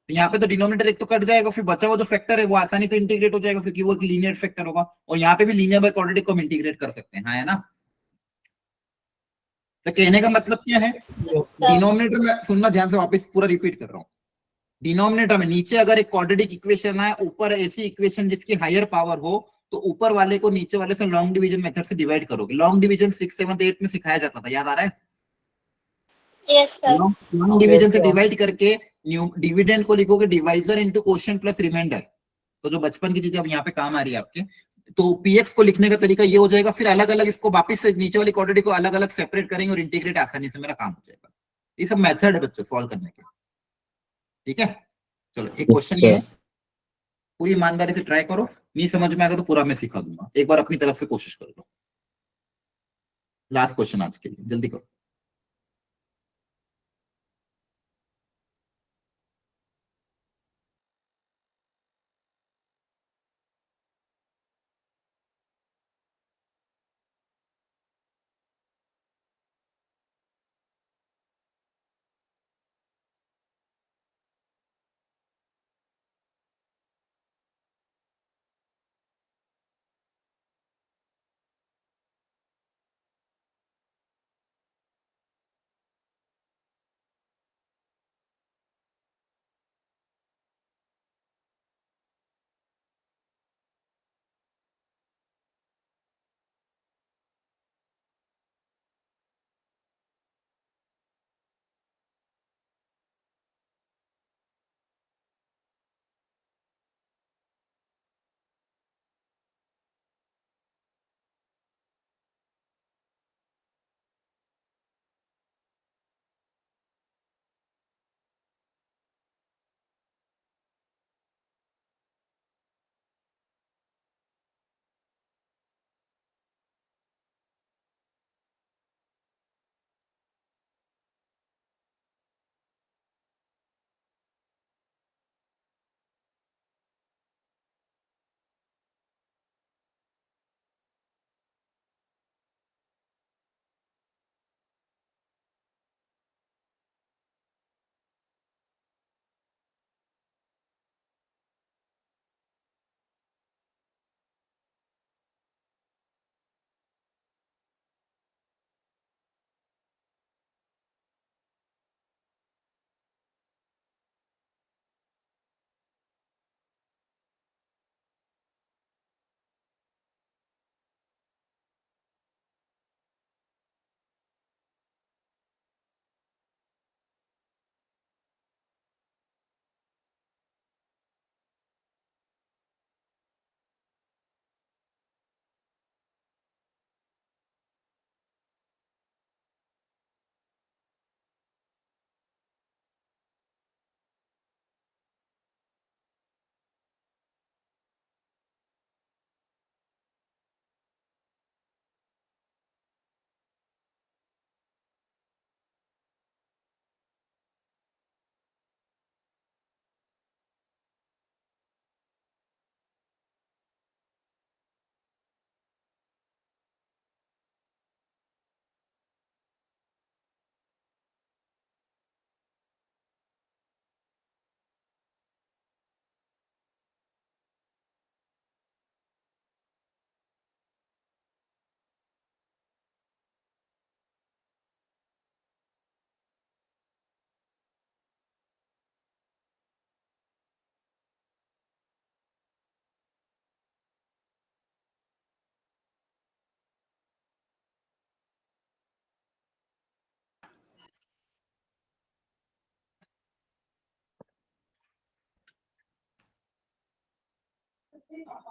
तो यहाँ पे तो डिनोमिनेटर एक तो कट जाएगा, फिर बचा हुआ जो फैक्टर है वो आसानी से इंटीग्रेट हो जाएगा क्योंकि वो एक लीनियर फैक्टर होगा, और यहाँ पे भी लीनियर बाय क्वाड्रेटिक को हम इंटीग्रेट कर सकते हैं, हाँ है ना। तो कहने का मतलब क्या है, Yes, sir. डिनोमिनेटर में सुनना ध्यान से, वापस पूरा रिपीट कर रहा हूँ। डिनोमिनेटर में नीचे अगर एक क्वाड्रेटिक इक्वेशन है, ऊपर ऐसी इक्वेशन जिसकी हायर पावर हो, तो ऊपर वाले को नीचे वाले से लॉन्ग डिवीजन मेथड से डिवाइड करोगे। लॉन्ग डिवीजन 6, 7, 8 में सिखाया जाता था, याद आ रहा है? Yes, sir. Long division Yes, से sir. डिवाइड करके डिविडेंड को लिखोगे divisor into quotient plus remainder. तो जो बचपन की चीजें अब यहाँ पे काम आ रही है आपके, तो पीएक्स को लिखने का तरीका ये हो जाएगा। फिर अलग अलग इसको वापस से नीचे वाली क्वाड्रेटिक को अलग अलग सेपरेट करेंगे और इंटीग्रेट आसानी से मेरा काम हो जाएगा। ये सब मेथड है बच्चों सॉल्व करने के, ठीक है? चलो एक क्वेश्चन ये है, पूरी ईमानदारी से ट्राई करो, नहीं समझ में आएगा तो पूरा मैं सिखा दूंगा, एक बार अपनी तरफ से कोशिश कर लो। लास्ट क्वेश्चन आज के लिए, जल्दी करो।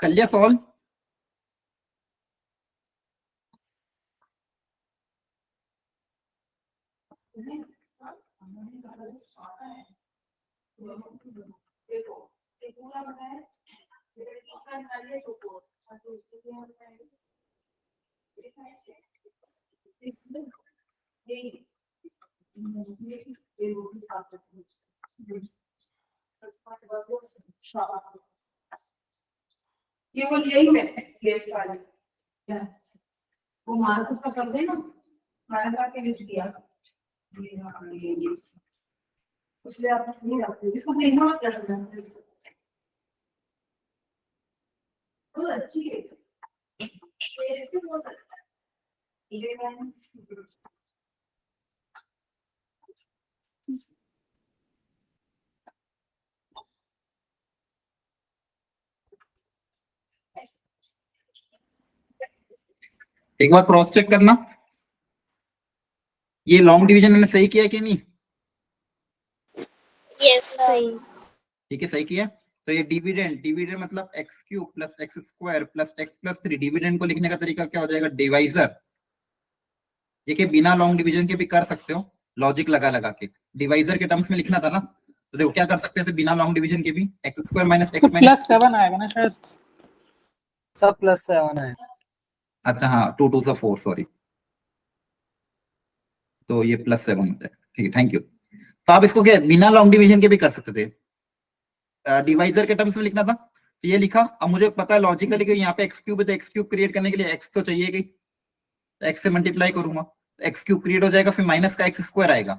कर लिया सॉल्व? ये वो यही है ये सारी वो मार्केट का कर देना मार्केट के लिए दिया ये उसलिए आप नहीं रखते इसको देखना मत करना बहुत अच्छी है ये बहुत अच्छा है एक बार क्रॉस चेक करना, ये लॉन्ग डिवीजन मैंने सही किया कि नहीं? Yes, sir. सही ठीक है, सही किया। तो ये डिविडेंड मतलब x cube plus x square plus x plus 3, dividend को लिखने का तरीका क्या हो जाएगा? डिवाइजर। ये कि बिना लॉन्ग डिवीजन के भी कर सकते हो, लॉजिक लगा लगा के डिवाइजर के टर्म्स में लिखना था ना, तो देखो क्या कर सकते थे बिना लॉन्ग डिवीजन के भी, x square minus x minus +7 आएगा ना शायद। सब +7 है। अच्छा हाँ, 2 2 4, सॉरी, तो ये +7 होता है। ठीक है, थैंक यू। तो आप इसको क्या बिना लॉन्ग डिवीजन के भी कर सकते थे, डिवाइजर के टर्म्स में लिखना था, तो ये लिखा। अब मुझे पता है लॉजिकली कि यहाँ पे एक्स क्यूब है, तो एक्स क्यूब क्रिएट करने के लिए एक्स तो चाहिए ही, तो एक्स से मल्टीप्लाई करूंगा, एक्स क्यूब क्रिएट हो जाएगा, फिर माइनस का एक्स स्क्वायर आएगा,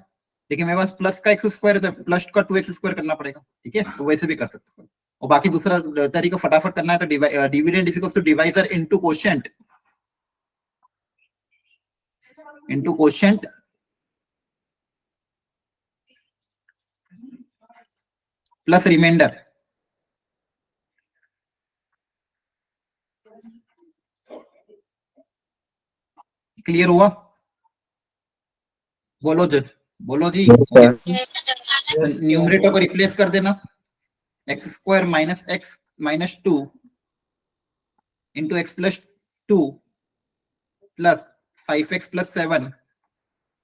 लेकिन मेरे पास प्लस का एक्स स्क्वायर है तो प्लस का 2x स्क्वायर करना पड़ेगा। ठीक है, तो वैसे भी कर सकते हो। और बाकी दूसरा तरीका फटाफट करना है तो dividend is equals to divisor into quotient plus remainder. Clear हुआ? बोलो जी। Yes, sir. न्यूमरेटर को रिप्लेस कर देना, x square minus x minus 2 into x plus 2 plus 5x plus 7।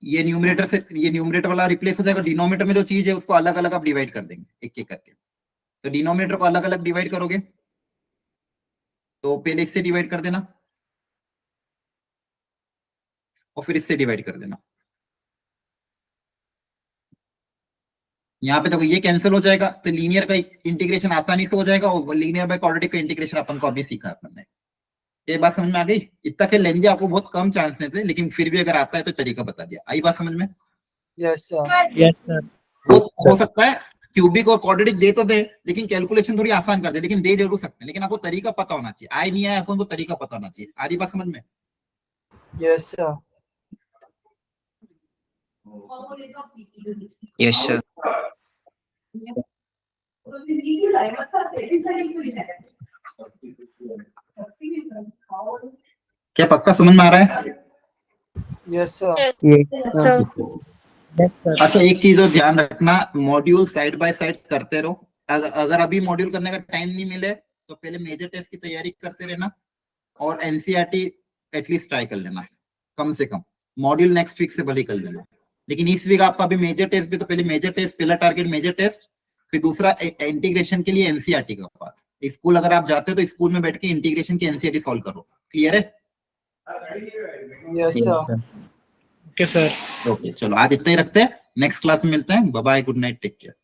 ये न्यूमरेटर वाला रिप्लेस हो जाएगा, डिनोमिनेटर में जो चीज है उसको अलग अलग आप डिवाइड कर देंगे एक एक करके। तो डिनोमिनेटर को अलग अलग डिवाइड करोगे, तो पहले इससे डिवाइड कर देना और फिर इससे डिवाइड कर देना। यहाँ पे देखो ये कैंसिल हो जाएगा, तो लीनियर का इंटीग्रेशन आसानी से हो जाएगा, और लीनियर बाय क्वाड्रेटिक का इंटीग्रेशन अपन को अभी सीखा अपन ने। ये बात समझ में आ गई? इतना के लेंगे आपको बहुत कम चांसेस है, लेकिन फिर भी अगर आता है तो तरीका बता दिया। आई बात समझ में? Yes sir. Yes sir. हो सकता है क्यूबिक और क्वाड्रेटिक दे तो दे, लेकिन कैलकुलेशन थोड़ी आसान कर दे, लेकिन दे जरूर सकते हैं, लेकिन आपको तरीका पता होना चाहिए। आए नहीं आए अपन को तरीका पता होना चाहिए। आ रही बात समझ में? Yes sir. Yes, sir. क्या पक्का समझ में आ रहा है? Yes sir. Sir yes sir. अच्छा, एक चीज और ध्यान रखना, मॉड्यूल साइड बाय साइड करते रहो। अगर अभी मॉड्यूल करने का टाइम नहीं मिले तो पहले मेजर टेस्ट की तैयारी करते रहना, और एनसीईआरटी एटलीस्ट ट्राई कर लेना कम से कम। मॉड्यूल नेक्स्ट वीक से भले कर लेना, लेकिन इस वीक आपका अभी मेजर टेस्ट भी, तो पहले मेजर टेस्ट, पहला टारगेट मेजर टेस्ट, फिर दूसरा इंटीग्रेशन के लिए एनसीईआरटी का पार्ट। स्कूल अगर आप जाते हो तो स्कूल में बैठ के इंटीग्रेशन की एनसीईआरटी सॉल्व करो। क्लियर है? Yes Yes, sir. sir. Okay sir. Okay, चलो आज इतना ही रखते हैं, नेक्स्ट क्लास में मिलते हैं। Bye bye, good night, take care.